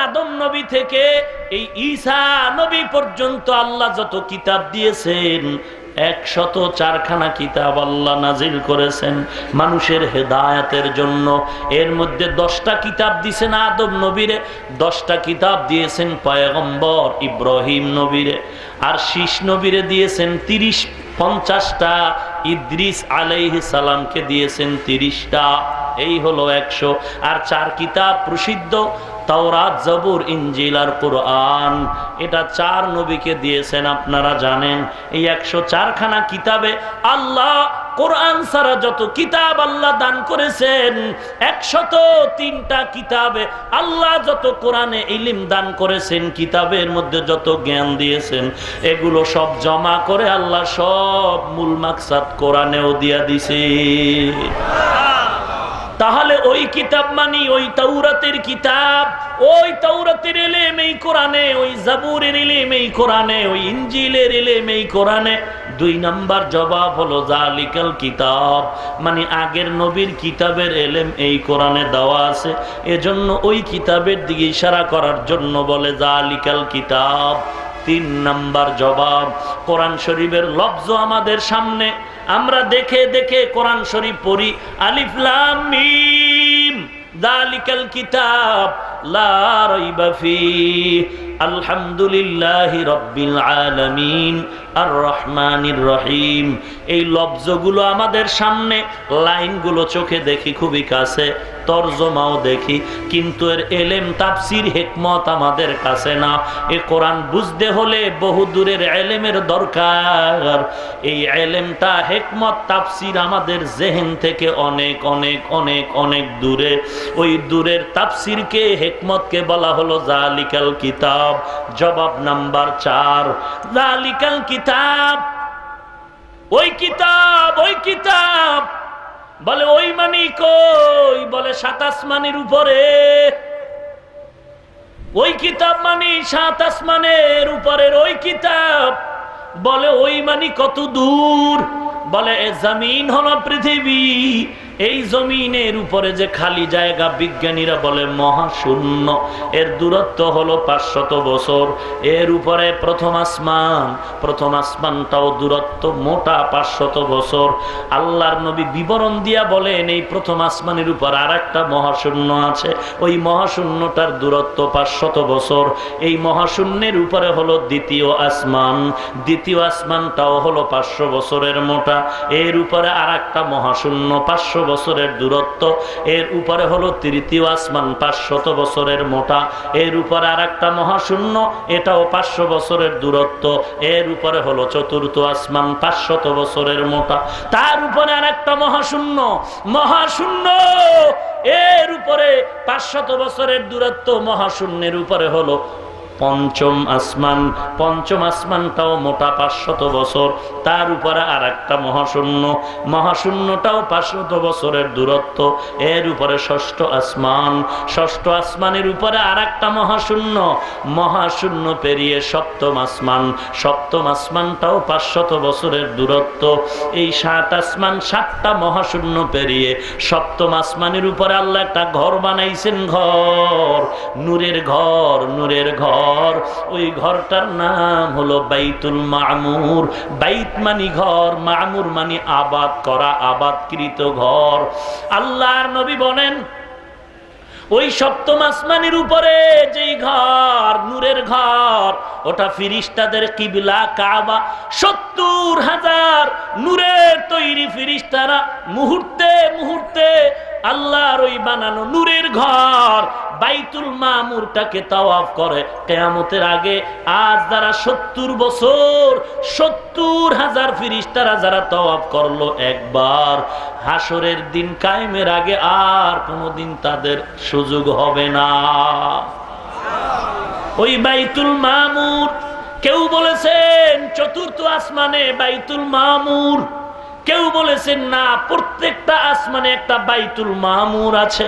আদম নবী থেকে এই ঈসা নবী পর্যন্ত আল্লাহ যত কিতাব দিয়েছেন 104খানা কিতাব আল্লাহ নাজিল করেছেন মানুষের হেদায়েতের জন্য। এর মধ্যে 10টা কিতাব দিয়েছেন আদম নবীরে, 10টা কিতাব দিয়েছেন পয়গম্বর ইব্রাহিম নবীরে, আর শীষ নবীরে দিয়েছেন 30-50টা, ইদ্রিস আলাইহিস সালামকে দিয়েছেন 30টা। এই হলো 100। আর 4 কিতাব প্রসিদ্ধ, তাওরাত, জবুর, ইনজিল আর কোরআন। এটা 4 নবীকে দিয়েছেন, আপনারা জানেন। এই 104খানা কিতাবে আল্লাহ কোরআন ছাড়া যত কিতাব আল্লাহ দান করেছেন 103টা কিতাবে আল্লাহ যত কোরআনে ইলম দান করেছেন, কিতাবের মধ্যে যত জ্ঞান দিয়েছেন, এগুলো সব জমা করে আল্লাহ সব মূল মাকসাদ কোরআনেও দিয়া দিছে। তাহলে ওই কিতাব মানি ওই তাওরাতের কিতাব, ওই তাওরাতের ইলম এই কোরআনে, ওই জাবুরের ইলম এই কোরআনে, ওই ইনজিলের ইলম এই কোরআনে। 2 নাম্বার জবাব হলো জালিকাল কিতাব, মানে আগের নবীর কিতাবের ইলম এই কোরআনে দেওয়া আছে, এজন্য ওই কিতাবের দিকে ইশারা করার জন্য বলে জালিকাল কিতাব। 3 নাম্বার জবাব, কোরআন শরীফের লফজ আমাদের সামনে, আমরা দেখে দেখে কোরআন শরীফ পড়ি, আলিফ লাম মিম যালিকাল কিতাব লা রাইবা ফীহি আলহামদুলিল্লাহি রাব্বিল আলামিন আর রহমানির রহিম। এই লফজগুলো আমাদের সামনে, লাইনগুলো চোখে দেখি খুবই কাছে, তরজমাও দেখি, কিন্তু এর এলেম তাফসির হিকমত আমাদের কাছে না। এই কোরআন বুঝতে হলে বহু দূরের এলেমের দরকার। এই এলেমটা হিকমত তাফসির আমাদের জেহেন থেকে অনেক অনেক অনেক অনেক দূরে। ওই দূরের তাফসিরকে হিকমতকে বলা হলো জালিকাল কিতাব। জবাব নাম্বার 4, জালিকাল কিতাব, ওই কিতাব, ওই কিতাব বলে ওই মানি কই, বলে 7 আসমানের উপরে। ওই কিতাব মানি 7 আসমানের উপরের ওই কিতাব, বলে ওই মানি কত দূর, বলে জমিন হলো পৃথিবী, এই জমিনের উপরে যে খালি জায়গা বিজ্ঞানীরা বলে মহাশূন্য, এর দূরত্ব হলো 500 বছর। এর উপরে প্রথম আসমান, প্রথম আসমানটাও দূরত্ব মোটা 500 বছর। আল্লাহর নবী বিবরণ দিয়া বলেন এই প্রথম আসমানের উপর আর একটা মহাশূন্য আছে, ওই মহাশূন্যটার দূরত্ব 500 বছর। এই মহাশূন্যের উপরে হলো দ্বিতীয় আসমান, দ্বিতীয় আসমানটাও হলো 500 বছরের মোটা। এর উপরে আর একটা মহাশূন্য 500 বছরের দূরত্ব। এর উপরে হলো তৃতীয় আসমান 500 বছরের মোটা। এর উপরে আর একটা মহাশূন্য, এটাও 500 বছরের দূরত্ব। এর উপরে হলো চতুর্থ আসমান 500 বছরের মোটা। তার উপরে আর একটা মহাশূন্য, মহাশূন্য, এর উপরে 500 বছরের দূরত্ব। মহাশূন্যের উপরে হলো পঞ্চম আসমান, পঞ্চম আসমানটাও মোটা 500 বছর। তার উপরে আর একটা মহাশূন্য, মহাশূন্যটাও 500 বছরের দূরত্ব। এর উপরে ষষ্ঠ আসমান, ষষ্ঠ আসমানের উপরে আর একটা মহাশূন্য, মহাশূন্য পেরিয়ে সপ্তম আসমান, সপ্তম আসমানটাও 500 বছরের দূরত্ব। এই 7 আসমান 7টা মহাশূন্য পেরিয়ে সপ্তম আসমানের উপরে আল্লাহ একটা ঘর বানাইছেন, ঘর, নূরের ঘর, নূরের ঘর। ওই ঘরটার নাম হলো বাইতুল মামুর। বাইত মানি ঘর, মামুর মানি আবাদ করা, আবাদকৃত ঘর। আল্লাহর নবী বলেন ওই সপ্তম আসমানের উপরে যেই ঘর, নূরের ঘর, ওটা ফিরিস্তাদের কিবলা কাবা। 70,000 নূরের তৈরি ফিরিস্তারা মুহূর্তে মুহূর্তে আল্লাহর ওই বানানো নূরের ঘর বাইতুল মামুরটাকে তাওয়াফ করে। কিয়ামতের আগে আজ যারা 70 বছর, 70,000 ফিরিস্তারা যারা তাওয়াফ করলো একবার, হাসরের দিন কায়েমের আগে আর কোনোদিন তাদের সুযোগ হবে না। ওই বাইতুল মামুর, কেউ বলেছেন চতুর্থ আসমানে বাইতুল মামুর, কেউ বলেছেন না প্রত্যেকটা আসমানে একটা বাইতুল মামুর আছে,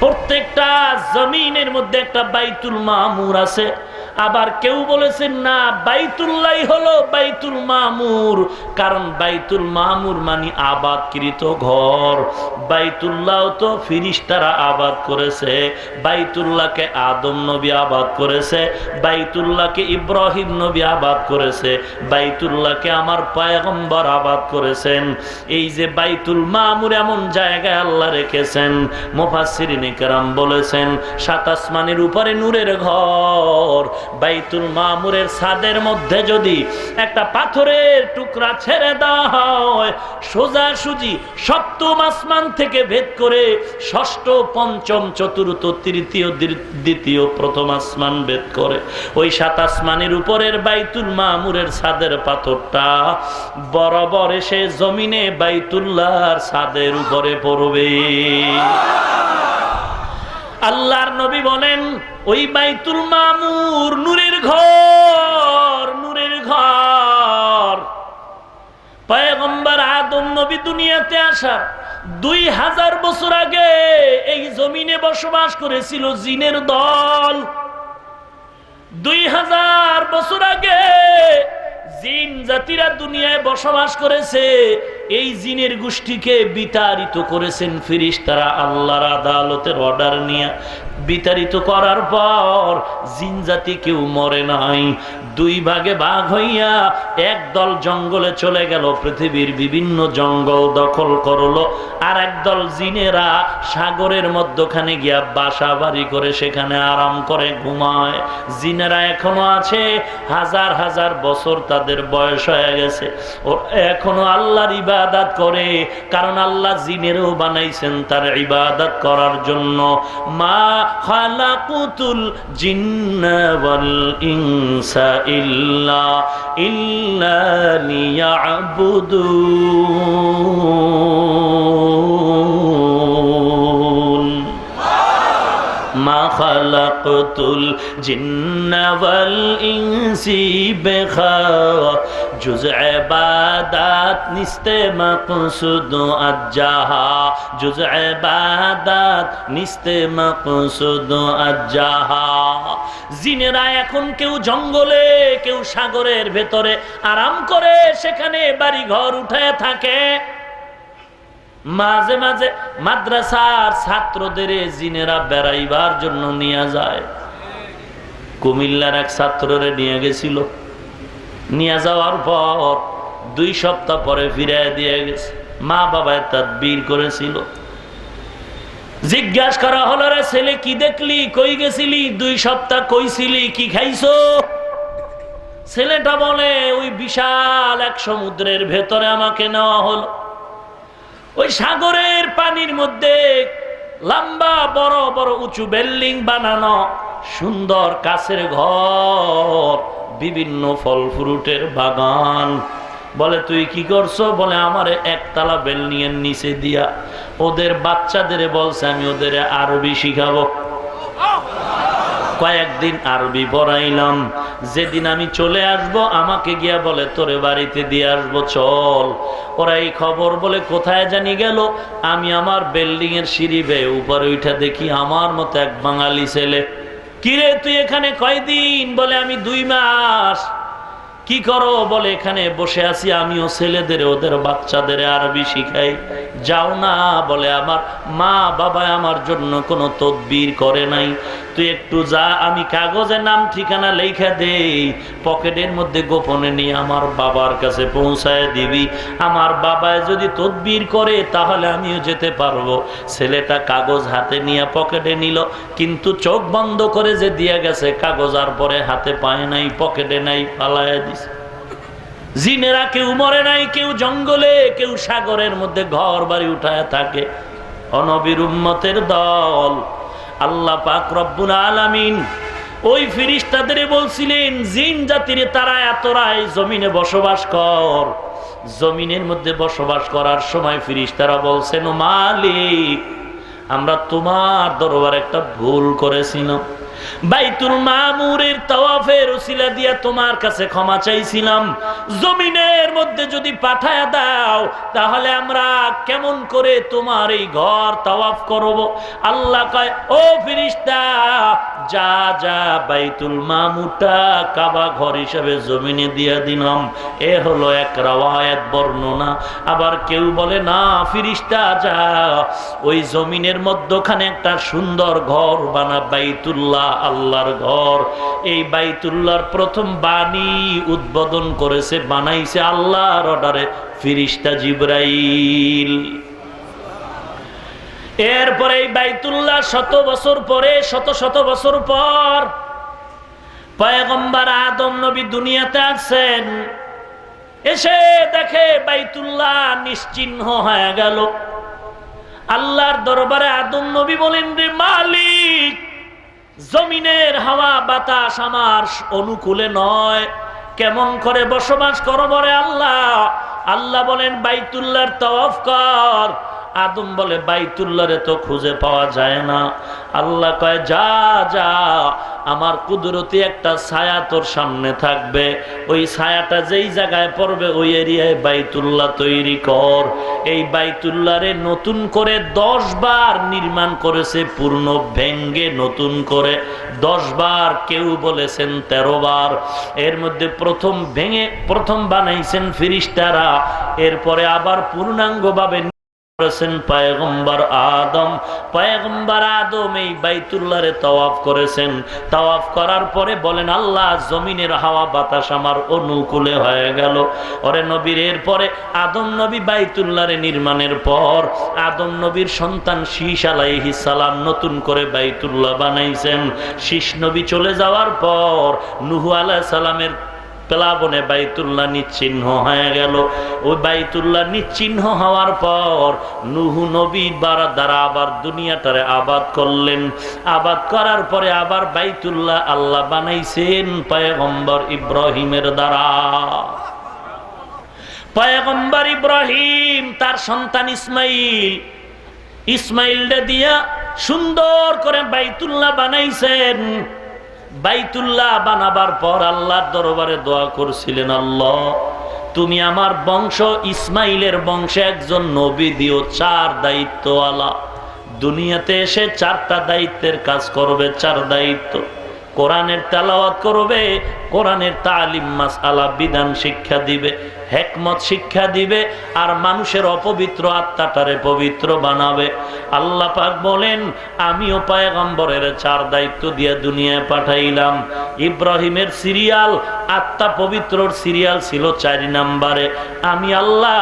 প্রত্যেকটা জমিনের মধ্যে একটা বাইতুল মামুর আছে। আবার কেউ বলেছেন না বাইতুল্লাহ হলো বাইতুল মামুর, কারণ বাইতুল মামুর মানে আবাদকৃত ঘর। বাইতুল্লাহ তো ফিরিস্তারা আবাদ করেছে, বাইতুল্লাহকে আদম নবী আবাদ করেছে, বাইতুল্লাহকে ইব্রাহিম নবী আবাদ করেছে, বাইতুল্লাহকে আমার পয়গম্বর আবাদ করেছেন। এই যে বাইতুল মামুর এমন জায়গায় আল্লাহ রেখেছেন, মুফাসসিরিনে কেরাম বলেছেন 7 আসমানের উপরে নূরের ঘর, বাইতুল মামুরের ছাদের মধ্যে যদি একটা পাথরের টুকরা ছেড়ে দেওয়া হয়, সোজাসুজি সপ্তম আসমান থেকে ভেদ করে ষষ্ঠ, পঞ্চম, চতুর্থ, তৃতীয়, দ্বিতীয়, প্রথম আসমান ভেদ করে ওই 7 আসমানের উপরের বাইতুল মামুরের ছাদের পাথরটা বরাবর এসে জমিনে বাইতুল্লাহর ছাদের উপরে পড়বে। আল্লাহর নবী বলেন ওই বাইতুল মামুর নূরের ঘর, নূরের ঘর। পয়গম্বর আদম নবী দুনিয়াতে আসার 2000 বছর আগে এই জমিনে বসবাস করেছিল জিনের দল। 2000 বছর আগে জিন জাতিরা দুনিয়ায় বসবাস করেছে। এই জিনের গোষ্ঠীকে বিতাড়িত করেছেন ফেরেশতারা আল্লাহর আদালতের অর্ডার নিয়ে। বিতাড়িত করার পর জিন জাতি কেউ মরে নাই, 2 ভাগে ভাগ হইয়া একদল জঙ্গলে চলে গেল, পৃথিবীর বিভিন্ন জঙ্গল দখল করলো। আর একদল জিনেরা সাগরের মধ্যখানে গিয়া বাসা বাড়ি করে সেখানে আরাম করে ঘুমায়। জিনেরা এখনো আছে, হাজার হাজার বছর তাদের বয়স হয়ে গেছে, ও এখনো আল্লাহর ইবাদত করে, কারণ আল্লাহ জিনেরও বানাইছেন তার ইবাদত করার জন্য। মা খালাকুতুল জিন্না ওয়াল ইনসা ইল্লা লিয়াবুদুন। মা খালাকতুল জিন্না ওয়াল ইনসি বিখা জুজ ইবাদাত নিস্তে মাকসুদ আজ্জাহা, জুজ ইবাদাত নিস্তে মাকসুদ আজ্জাহা। জিনেরা এখন কেউ জঙ্গলে, কেউ সাগরের ভেতরে আরাম করে সেখানে বাড়ি ঘর উঠায় থাকে। মাঝে মাঝে মাদ্রাসার ছাত্রদের জিনেরা বেড়াইবার জন্য নিয়ে যায়। কুমিল্লার এক ছাত্ররে নিয়ে গেছিল, নিয়ে যাওয়ার পর 2 সপ্তাহ পরে ফিরে দিয়ে গেছে। মা বাবায় তাদবীর করেছিল। জিজ্ঞাসা করা হলো, রে ছেলে কি দেখলি, কই গেছিলি, 2 সপ্তাহ কই ছিলি, কি খাইছো? ছেলেটা বলে ওই বিশাল এক সমুদ্রের ভেতরে আমাকে নেওয়া হলো। ওই সাগরের পানির মধ্যে লম্বা বড় বড় উঁচু বিল্ডিং বানানো, সুন্দর কাছের ঘর, বিভিন্ন ফল ফ্রুটের বাগান। বলে তুই কি করছো? বলে আমারে একতলা বিল্ডিং এর নিচে দিয়া ওদের বাচ্চাদের বলছে আমি ওদের আরবি শিখাবো। কয়েকদিন আরবি পড়াইলাম। যেদিন আমি চলে আসব আমাকে গিয়া বলে তোরে বাড়িতে দিয়ে আসবো, চল। ওরা এই খবর বলে কোথায় জানি গেল। আমি আমার বিল্ডিং এর সিঁড়ি বেয়ে উপরে উঠা দেখি আমার মতো এক বাঙালি ছেলে। কিরে তুই এখানে কয়দিন? বলে আমি 2 মাস। কি করো? বলে এখানে বসে আছি, আমিও ছেলেদের ওদের বাচ্চাদের আরবি শিখাই। যাও না? বলে আমার মা বাবা আমার জন্য কোনো তদবির করে নাই, তুই একটু যা, আমি কাগজে নাম ঠিকানা লেখা দেই, পকেটের মধ্যে গোপনে নিয়ে আমার বাবার কাছে পৌঁছায় দিবি। আমার বাবায় যদি তদবির করে তাহলে আমিও যেতে পারবো। ছেলেটা কাগজ হাতে নিয়ে পকেটে নিল, কিন্তু চোখ বন্ধ করে যে দিয়ে গেছে, কাগজ আর পরে হাতে পায় নাই, পকেটে নাই, পালায় দিছে। জিনেরা কেউ মরে নাই, কেউ জঙ্গলে, কেউ সাগরের মধ্যে ঘর বাড়ি উঠায় থাকে। অনবীর উম্মতের দল। আল্লাহ পাক রব্বুল আলামিন ওই ফেরেশতাদের বলছিলেন, জিন জাতিরে তারা এতরাই জমিনে বসবাস কর। জমিনের মধ্যে বসবাস করার সময় ফেরেশতারা বলছেন, ও মালিক, আমরা তোমার দরবারে একটা ভুল করেছিলাম। বাইতুল মামুরের তাওয়াফের উসিলা দিয়া তোমার কাছে ক্ষমা চাইছিলাম। জমিনের মধ্যে যদি পাঠায়া দাও তাহলে আমরা কেমন করে তোমার এই ঘর তাওয়াফ করব? আল্লাহ কয়, ও ফেরেশতা, যা যা বাইতুল মামুরটা কাবা ঘর হিসেবে জমিনে দিয়া দিলাম। এ হলো এক রাওয়ায়াত বর্ণনা। আবার কেউ বলে না ফেরেশতা, যা ওই জমিনের মধ্যখানে একটা সুন্দর ঘর বানা, বাইতুল্লাহ, আল্লাহর ঘর। এই বাইতুল্লাহর প্রথম বাণী উদ্বোধন করেছে, বানাইছে আল্লাহর অর্ডারে ফেরেশতা জিবরাইল। এরপরে এই বাইতুল্লাহ শত বছর পরে, শত শত বছর পর পয়গম্বর আদম নবী দুনিয়াতে আসছেন, এসে দেখে বাইতুল্লাহ নিশ্চিহ্ন হয়ে গেল। আল্লাহর দরবারে আদম নবী বলেন, রে মালিক, জমিনের হাওয়া বাতাস আমার অনুকূলে নয়, কেমন করে বসবাস করব রে আল্লাহ? আল্লাহ বলেন, বাইতুল্লাহর তওয়াফ কর। আদম বলে, বাইতুল্লাহরে তো খুঁজে পাওয়া যায় না। আল্লাহ কয়, যা যা, আমার কুদরতি একটা ছায়া তোর সামনে থাকবে, ওই ছায়াটা যেই জায়গায় পড়বে ওই এরিয়ায় বাইতুল্লাহ তৈরি কর। এই বাইতুল্লাহরে নতুন করে 10 বার নির্মাণ করেছে, পূর্ণ ভেঙ্গে নতুন করে 10 বার, কেউ বলেছেন 13 বার। এর মধ্যে প্রথম ভেঙে প্রথম বানাইছেন ফেরেশতারা, এরপরে আবার পূর্ণাঙ্গভাবে করেছেন পয়গম্বর আদম। পয়গম্বর আদম এই বাইতুল্লাহরে তাওয়াফ করেছেন। তাওয়াফ করার পরে বলেন, আল্লাহ, জমিনের হাওয়া বাতাস আমার অনুকূলে হয়ে গেল। ওরে নবীর এরপরে আদম নবী বাইতুল্লাহরে নির্মাণের পর আদম নবীর সন্তান শীশ আলাইহিস সালাম নতুন করে বাইতুল্লাহ বানাইছেন। শীশ নবী চলে যাওয়ার পর নূহ আলাইহিস সালামের প্লাবনে বাইতুল্লাহ নিচ্চিহ্ন হয়ে গেল। ওই বাইতুল্লাহ নিচ্চিহ্ন হওয়ার পর নূহ নবী দ্বারা আবার দুনিয়াটারে আবাদ করলেন। আবাদ করার পরে আবার বাইতুল্লাহ আল্লাহ বানাইছেন পয়গম্বর ইব্রাহিমের দ্বারা। পয়গম্বর ইব্রাহিম তার সন্তান ইসমাইল দিয়া সুন্দর করে বাইতুল্লাহ বানাইছেন। বাইতুল্লাহ বানাবার পর আল্লাহর দরবারে দোয়া করছিলেন, আল্লাহ, তুমি আমার বংশ ইসমাইলের বংশে একজন নবী দিও, 4 দায়িত্বওয়ালা। দুনিয়াতে এসে 4টা দায়িত্বের কাজ করবে। 4 দায়িত্ব: কোরআনের তেলাওয়াত করবে, কোরআনের তালিম মাসআলা বিধান শিক্ষা দিবে, হিকমত শিক্ষা দিবে, আর মানুষের অপবিত্র আত্মাটারে পবিত্র বানাবে। আল্লাহ পাক বলেন, আমিও পয়গম্বরের 4 দায়িত্ব দিয়ে দুনিয়ায় পাঠাইলাম। ইব্রাহিমের সিরিয়াল, আত্মা পবিত্রর সিরিয়াল ছিল 4 নম্বরে। আমি আল্লাহ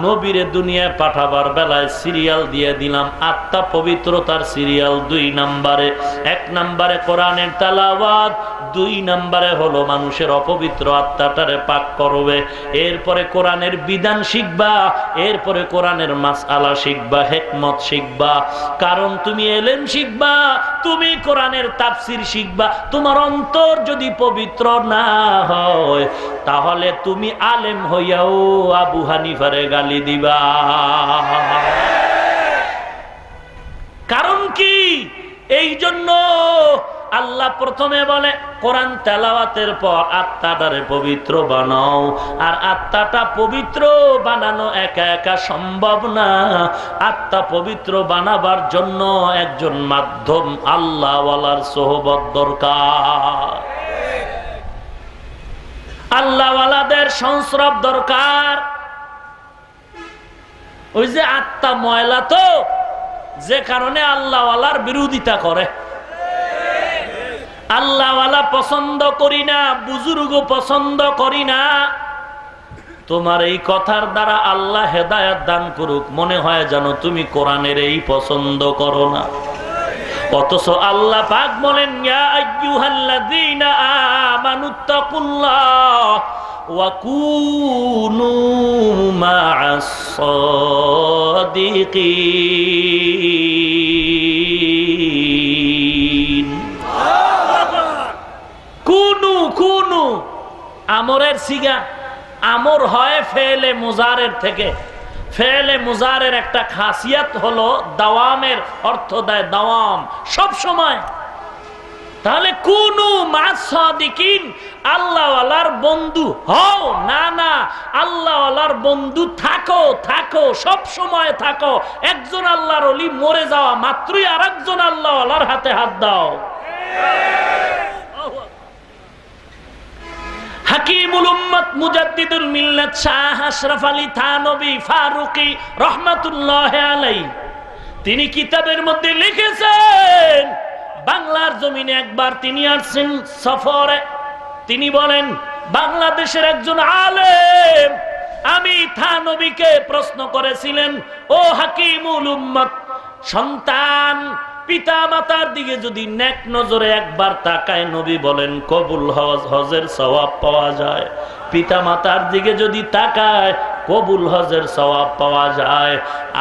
নবীরে দুনিয়ায় পাঠাবার বেলায় সিরিয়াল দিয়ে দিলাম আত্মা পবিত্রতার সিরিয়াল 2 নম্বরে। 1 নম্বরে কোরআনের তেলাওয়াত, 2 নম্বরে হলো মানুষের অপবিত্র আত্মাটারে পাক করবে। এরপরে কোরআনের বিধান শিখবা, এরপরে কোরআনের মাসআলা শিখবা, হিকমত শিখবা। কারণ তুমি ইলম শিখবা, তুমি কোরআনের তাফসীর শিখবা। তোমার অন্তর যদি পবিত্র না হয়, তাহলে তুমি আলেম হইয়াও আবু হানিফারে গালি দিবা। কারণ কি? এই জন্য আল্লাহ প্রথমে বলে, কোরআন তেলাওয়াতের পর আত্মাটারে পবিত্র বানাও। আর আত্মাটা পবিত্র বানানো একা একা সম্ভব না। আত্মা পবিত্র বানাবার জন্য একজন মাধ্যম, আল্লাহওয়ালার সোহবত দরকার, আল্লাহওয়ালাদের সংস্রব দরকার। ওই যে আত্মা ময়লা, তো যে কারণে আল্লাহওয়ালার বিরোধিতা করে। আল্লাহওয়ালা পছন্দ করি না, বুজুর্গ পছন্দ করি না। তোমার এই কথার দ্বারা আল্লাহ হেদায়েত দান করুক, মনে হয় যেন তুমি কোরআনের এই পছন্দ করো না। অথচ আল্লাহ পাক বলেন, ইয়া আইয়ুহাল্লাযীনা আমানুত্তাকুল্লাহ ওয়া কুনু মা'আস সাদিকিন। কুনু আমরের সিগা, আমর হয় ফেলে মুজারের থেকে। ফেলে মুজারের একটা খাসিয়াত হলো দাওয়ামের অর্থ দেয়, দাওয়াম, সব সময়। তাহলে কুনু মা'আস সাদিকিন, আল্লাহওয়ালার বন্ধু হও। না, আল্লাহওয়ালার বন্ধু থাকো, সব সময় থাকো। একজন আল্লাহর ওলি মরে যাওয়া মাত্রই আরেকজন আল্লাহওয়ালার হাতে হাত দাও। হাকিমুল উম্মত মুজাদ্দিদুল মিল্লাত শাহ আশরাফ আলী থানভী ফারুকী রাহমাতুল্লাহি আলাইহি, তিনি কিতাবের মধ্যে লিখেছেন, বাংলার জমিনে একবার তিনি আসছেন সফরে। তিনি বলেন, বাংলাদেশের একজন আলেম আমি থানভীকে প্রশ্ন করেছিলেন, ও হাকিমুল উম্মত, সন্তান পিতা মাতার দিকে যদি নেক নজরে একবার তাকায়, নবী বলেন কবুল হজের সওয়াব পাওয়া যায়। পিতা মাতার দিকে যদি তাকায়, কবুল হজের সওয়াব পাওয়া যায়।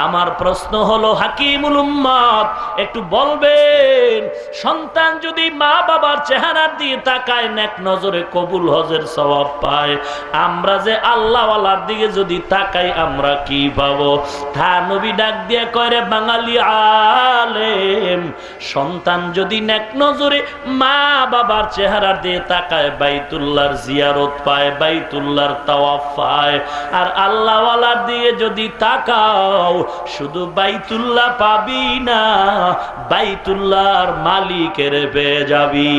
আমার প্রশ্ন হলো, হাকিমুল উম্মত একটু বলবেন, সন্তান যদি মা বাবার চেহারার দিকে তাকায়, নেক নজরে কবুল হজের সওয়াব পায়, আমরা যে আল্লাহওয়ালার দিকে যদি তাকাই, আমরা কি পাবো? তা নবী ডাক দিয়ে কয়, রে বাঙালি আলেম, সন্তান যদি নেক নজরে মা বাবার চেহারার দিকে তাকায়, বাইতুল্লাহর জিয়ারত পায়, বাইতুল্লাহর তাওয়াফ পায়। আর আল্লাহওয়ালার দিয়ে যদি তাকাও, শুধু বাইতুল্লাহ পাবি না, বাইতুল্লাহর মালিকের পেয়ে যাবি।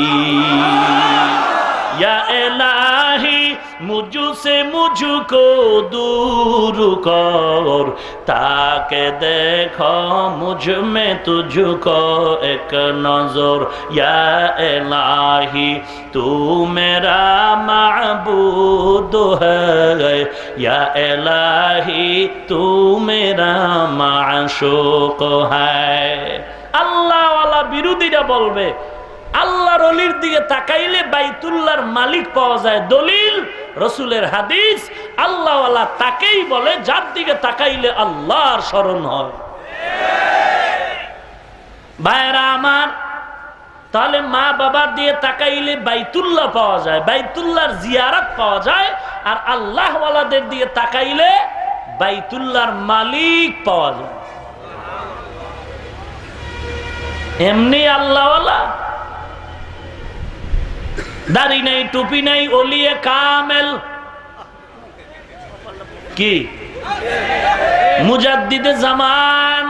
या इलाही मुझसे मुझको दूर कर, ताके देखो मुझ में तुझको एक नजर। या इलाही तू मेरा माबूद है, या इलाही तू मेरा माशूक है। अल्लाह वाला বিরোধীরা বলবে, আল্লাহর ওলির দিকে তাকাইলে বাইতুল্লাহর মালিক পাওয়া যায়। দলিল রাসূলের হাদিস, আল্লাহওয়ালা তাকেই বলে যার দিকে তাকাইলে আল্লাহর স্মরণ হয়। ভাইরা আমার, তাহলে মা বাবার দিয়ে তাকাইলে বাইতুল্লাহ পাওয়া যায়, বাইতুল্লাহর জিয়ারত পাওয়া যায়। আর আল্লাহওয়ালাদের দিয়ে তাকাইলে বাইতুল্লাহর মালিক পাওয়া যায়। এমনি আল্লাহওয়ালা, দাড়ি নাই, টুপি নাই, ওলিয়ে কামেল, কি মুজাদ্দিদে জামান,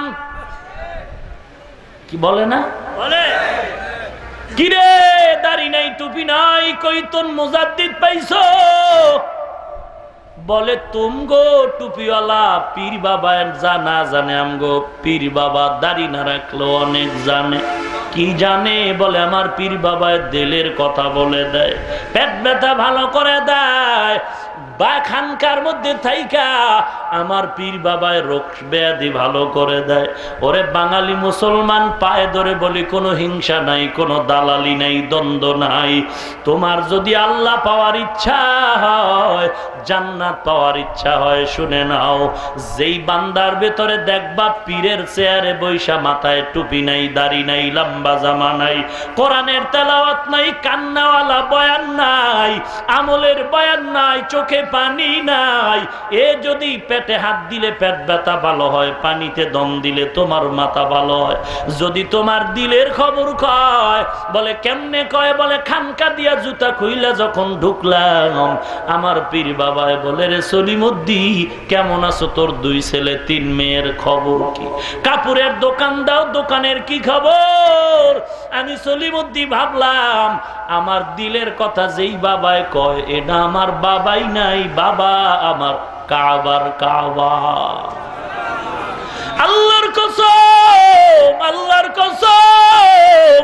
কি বলে না? বলে কিরে, দাড়ি নাই, টুপি নাই, কই তোর মুজাদ্দিদ পাইছো? বলে তুমগো টুপিওয়ালা পীর বাবা জানা জানে, আমগো পীর বাবা দাড়ি না রাখলেও অনেক জানে। কি জানে? বলে আমার পীর বাবায় দিলের কথা বলে দেয়, পেট ব্যথা ভালো করে দেয়, বা খানকার মধ্যে থাইকা আমার পীর বাবায় রোগ ব্যাধি ভালো করে দেয়। ওরে বাঙালি মুসলমান, পায়ে ধরে বলি, কোনো হিংসা নাই, কোনো দালালি নাই, দ্বন্দ্ব নাই। তোমার যদি আল্লাহ পাওয়ার ইচ্ছা হয়, জান্নাত পাওয়ার ইচ্ছা হয়, শুনে নাও, যেই বান্দার ভেতরে দেখবা পীরের চেয়ারে বৈশা, মাথায় টুপি নাই, দাড়ি নাই, লম্বা জামা নাই, কোরআনের তেলাওয়াত নাই, কান্নাওয়ালা বয়ান নাই, আমলের বয়ান নাই, চোখে পানি নাই, এ যদি পেটে হাত দিলে পেট ব্যথা ভালো হয়, পানিতে দম দিলে তোমার মাথা ভালো হয়। যদি তোমার দিলের খবর কয়, বলে কেমনে কয়? বলে খানকা দিয়া জুতা খুইলা যখন ঢুকলাম, আমার পীর বাবায় বলে, রে সলিমুদ্দি কেমন আছো? তোর 2 ছেলে 3 মেয়ের খবর কি? কাপড়ের দোকান দাও, দোকানের কি খবর? আমি সলিমুদ্দি ভাবলাম আমার দিলের কথা যেই বাবায় কয়, এটা আমার বাবাই নাই, বাবা আমার কাবার কাবা। আল্লাহর কসম, আল্লাহর কসম,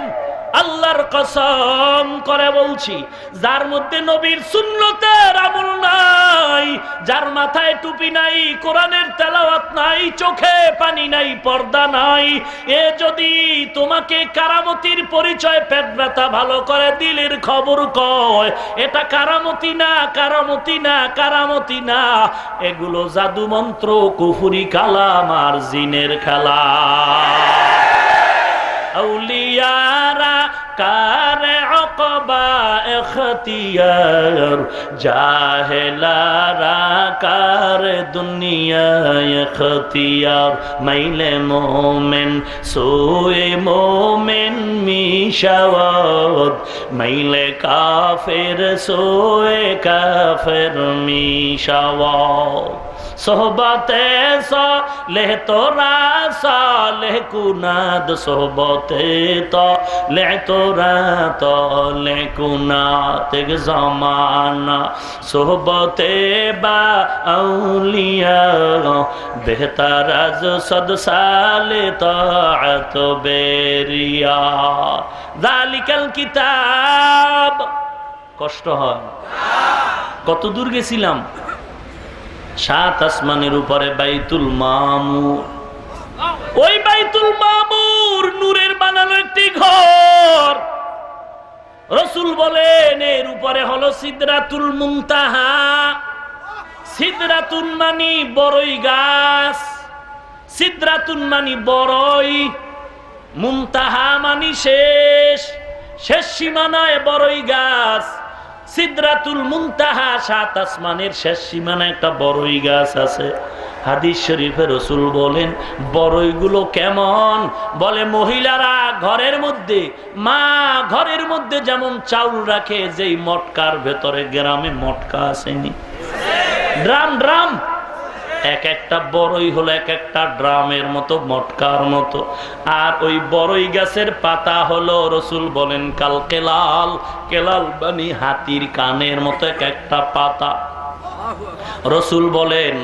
আল্লাহর কসম করে বলছি, যার মধ্যে নবীর সুন্নতের আমল নাই, যার মাথায় টুপি নাই, কোরআনের তেলাওয়াত নাই, চোখে পানি নাই, পর্দা নাই, এ যদি তোমাকে কারামতির পরিচয়, পেট ব্যথা ভালো করে দিলের খবর কয়, এটা কারামতি না, কারামতি না, কারামতি না, এগুলো জাদু মন্ত্র, কুফরি কালাম আর জিনের খেলা। আউলিয়ারা কারে অকবা এখতিয়ার, জাহেলারা কারে দুনিয়া এখতিয়ার, মাইলে মোমেন সোয়ে মোমেন মিশাওয়াত, মাইলে কাফের সোয়ে কাফের মিশাওয়াত। সোহবতে সালেহ তোরা সালেহ কুনাদ, সোহবতে তালে তোরা তালে কুনাত, এক জামানা সোহবতে বা আউলিয়া, বেহতার আজ 100 সালে তাআত বেরিয়া। যালিকাল কিতাব। কষ্ট হয়? কত দূর গেছিলাম? 7 আসমানের উপরে বাইতুল মামুর। ওই বাইতুল মামুর নূরের বানানো বলেন এর উপরে হলো সিদরাতুল মুনতাহা। সিদরাতুন মানি বড়ই গাছ, সিদরাতুন মানি বড়ই, মুনতাহা মানি শেষ, শেষ সীমানায় বড়ই গাছ। সিদরাতুল মুনতাহা, সাত আসমানের শেষ সীমানায় একটা বড়ই গাছ আছে। হাদিস শরীফে রাসূল বলেন বড়ইগুলো কেমন? বলে মহিলারা ঘরের মধ্যে, মা ঘরের মধ্যে যেমন চাউল রাখে, যেই মটকার ভেতরে, গ্রামে মটকা আসেনি, ড্রাম ড্রাম, এক একটা বড়ই হলো এক একটা ড্রামের মতো, মটকার মতো। আর ওই বড়ই গাছের পাতা হলো রাসূল বলেন কাল কেলাল, কেলাল বানি হাতির কানের মতো এক একটা পাতা। রাসূল বলেন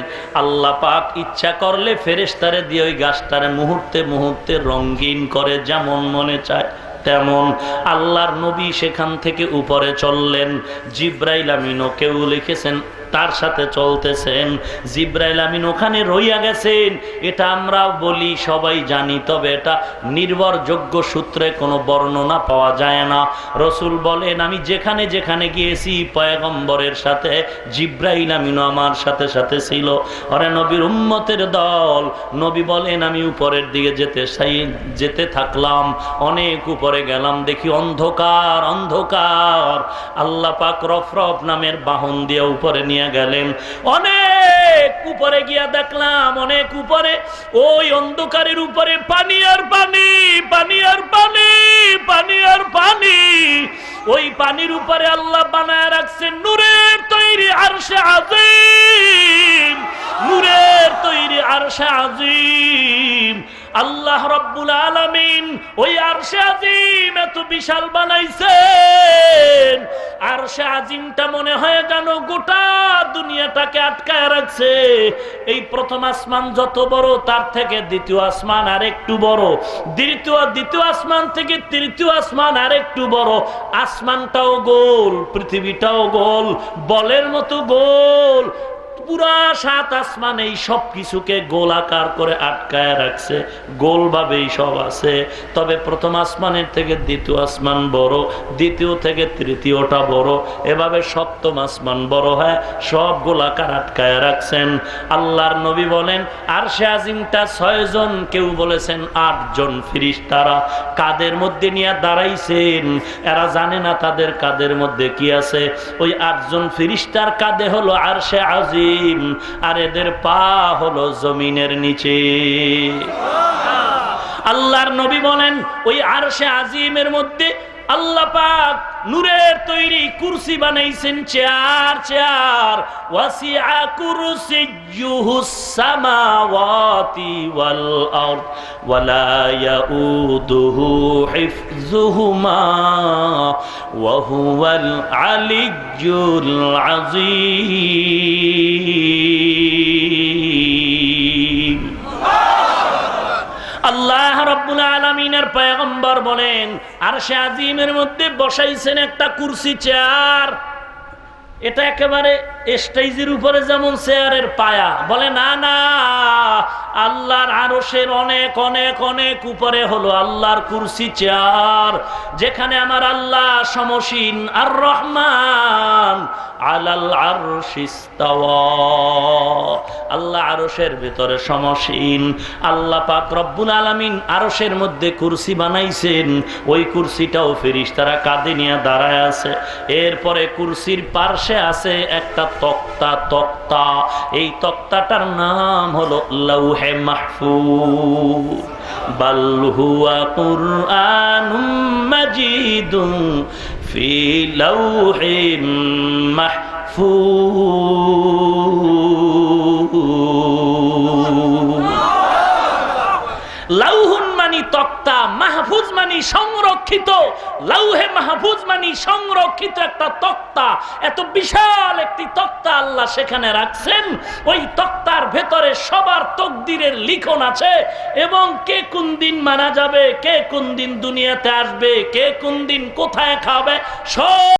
আল্লাহ পাক ইচ্ছা করলে ফেরেশতারে দিয়ে ওই গাছটারে মুহূর্তে মুহূর্তে রঙিন করে, যেমন মনে চায় তেমন। আল্লাহর নবী সেখান থেকে উপরে চললেন, জিব্রাইল আমিনও কেউ লিখেছেন তার সাথে চলতেছেন। জিব্রাইল আমিন ওখানে রইয়া গেছেন, এটা আমরা বলি সবাই জানি, তবে এটা নির্ভরযোগ্য সূত্রে কোনো বর্ণনা পাওয়া যায় না। রাসূল বলেন আমি যেখানে যেখানে গিয়েছি পয়গম্বরের সাথে জিব্রাইল আমিনও আমার সাথে সাথে ছিল। ওরে নবীর উম্মতের দল, নবী বলেন আমি উপরের দিকে যেতে থাকলাম, অনেক উপরে গেলাম, দেখি অন্ধকার অন্ধকার। আল্লাহ পাক রফরফ নামের বাহন দিয়ে উপরে নিয়ে গেলেন। অনেক উপরে গিয়া দেখলাম, অনেক উপরে ওই অন্ধকারের উপরে পানি আর পানি, পানি আর পানি, পানি আর পানি। ওই পানির উপরে আল্লাহ বানায় রাখছেন নূরের তৈরি আরশে আযীম, নূরের তৈরি আরশে আযীম। আল্লাহ রাব্বুল আলামিন ওই আরশে আযীম এত বিশাল বানাইছেন, আরশে আযীমটা মনে হয় যেন গোটা দুনিয়াটাকে আটকায় রাখছে। এই প্রথম আসমান যত বড়, তার থেকে দ্বিতীয় আসমান আর একটু বড়, দ্বিতীয় আসমান থেকে তৃতীয় আসমান আর একটু বড়। আসমানটাও গোল, পৃথিবীটাও গোল, বলের মতো গোল। পুরা সাত আসমান এই সব কিছুকে গোলাকার করে আটকায় রাখছে, গোল ভাবেই সব আছে। তবে প্রথম আসমানের থেকে দ্বিতীয় আসমান বড়, দ্বিতীয় থেকে তৃতীয়টা বড়, এভাবে সপ্তম আসমান বড় হয়, সব গোলাকার আটকায় রাখছেন। আল্লাহর নবী বলেন আরশে আজিমটা 6 জন, কেউ বলেছেন 8 জন ফেরেশতারা কাদের মধ্যে নিয়ে দাঁড়াইছেন। এরা জানে না তাদের কাদের মধ্যে কি আছে। ওই 8 জন ফেরেশতার কাঁধে হলো আরশে আজিম, আর এদের পা হলো জমিনের নিচে। আল্লাহর নবী বলেন ওই আরশে আজিমের মধ্যে আল্লাহ পাক নূরের তৈরি কুরসি বানাইছেন, চেয়ার চেয়ার। ওয়াসিআ কুরসিয়্যুহুস সামাওয়াতি ওয়াল আরদ ওয়ালা ইয়াউদুহু হিফযুহুমা ওয়া হুয়াল আলিয়্যুল আযীম। আল্লাহ রাব্বুল আলামিনের পয়গম্বর বলেন আরশে আজিমের মধ্যে বসাইছেন একটা কুরসি, চেয়ার। এটা একেবারে স্টেজের উপরে যেমন চেয়ারের পায়া, বলে না না, আল্লাহর আরশের অনেক অনেক অনেক উপরে হলো আল্লাহর কুরসি, চেয়ার, যেখানে আমার আল্লাহ সমসীন। আর রহমান আলাল আরশিস্তাওয়া, আল্লাহ আরশের ভিতরে সমসীন। আল্লাহ পাক রব্বুল আলামিন আরশের মধ্যে কুরসি বানাইছেন, ওই কুরসিটাও ফেরেশতারা কাঁধে নিয়ে দাঁড়ায় আছে। এরপরে কুরসির পার্শ্বে আছে একটা তক্তা, তক্তা, এই তক্তাটার নাম হলো লাউহে মাহফুজ। বাল হুয়া কুরআনুম মাজিদুন ফি লাউহিম মাহফুজ। লাউহুন মানি তক্তা, মাহফুজ মানি সংরক্ষিত। লাউহে মাহফুজ মানি সংরক্ষিত একটা তক্তা। এত বিশাল একটি তক্তা আল্লাহ সেখানে রাখছেন। ওই তক্তার ভেতরে সবার তকদিরের লিখন আছে, এবং কে কোন দিন মারা যাবে, কে কোন দিন দুনিয়াতে আসবে, কে কোন দিন কোথায় খাবে, সব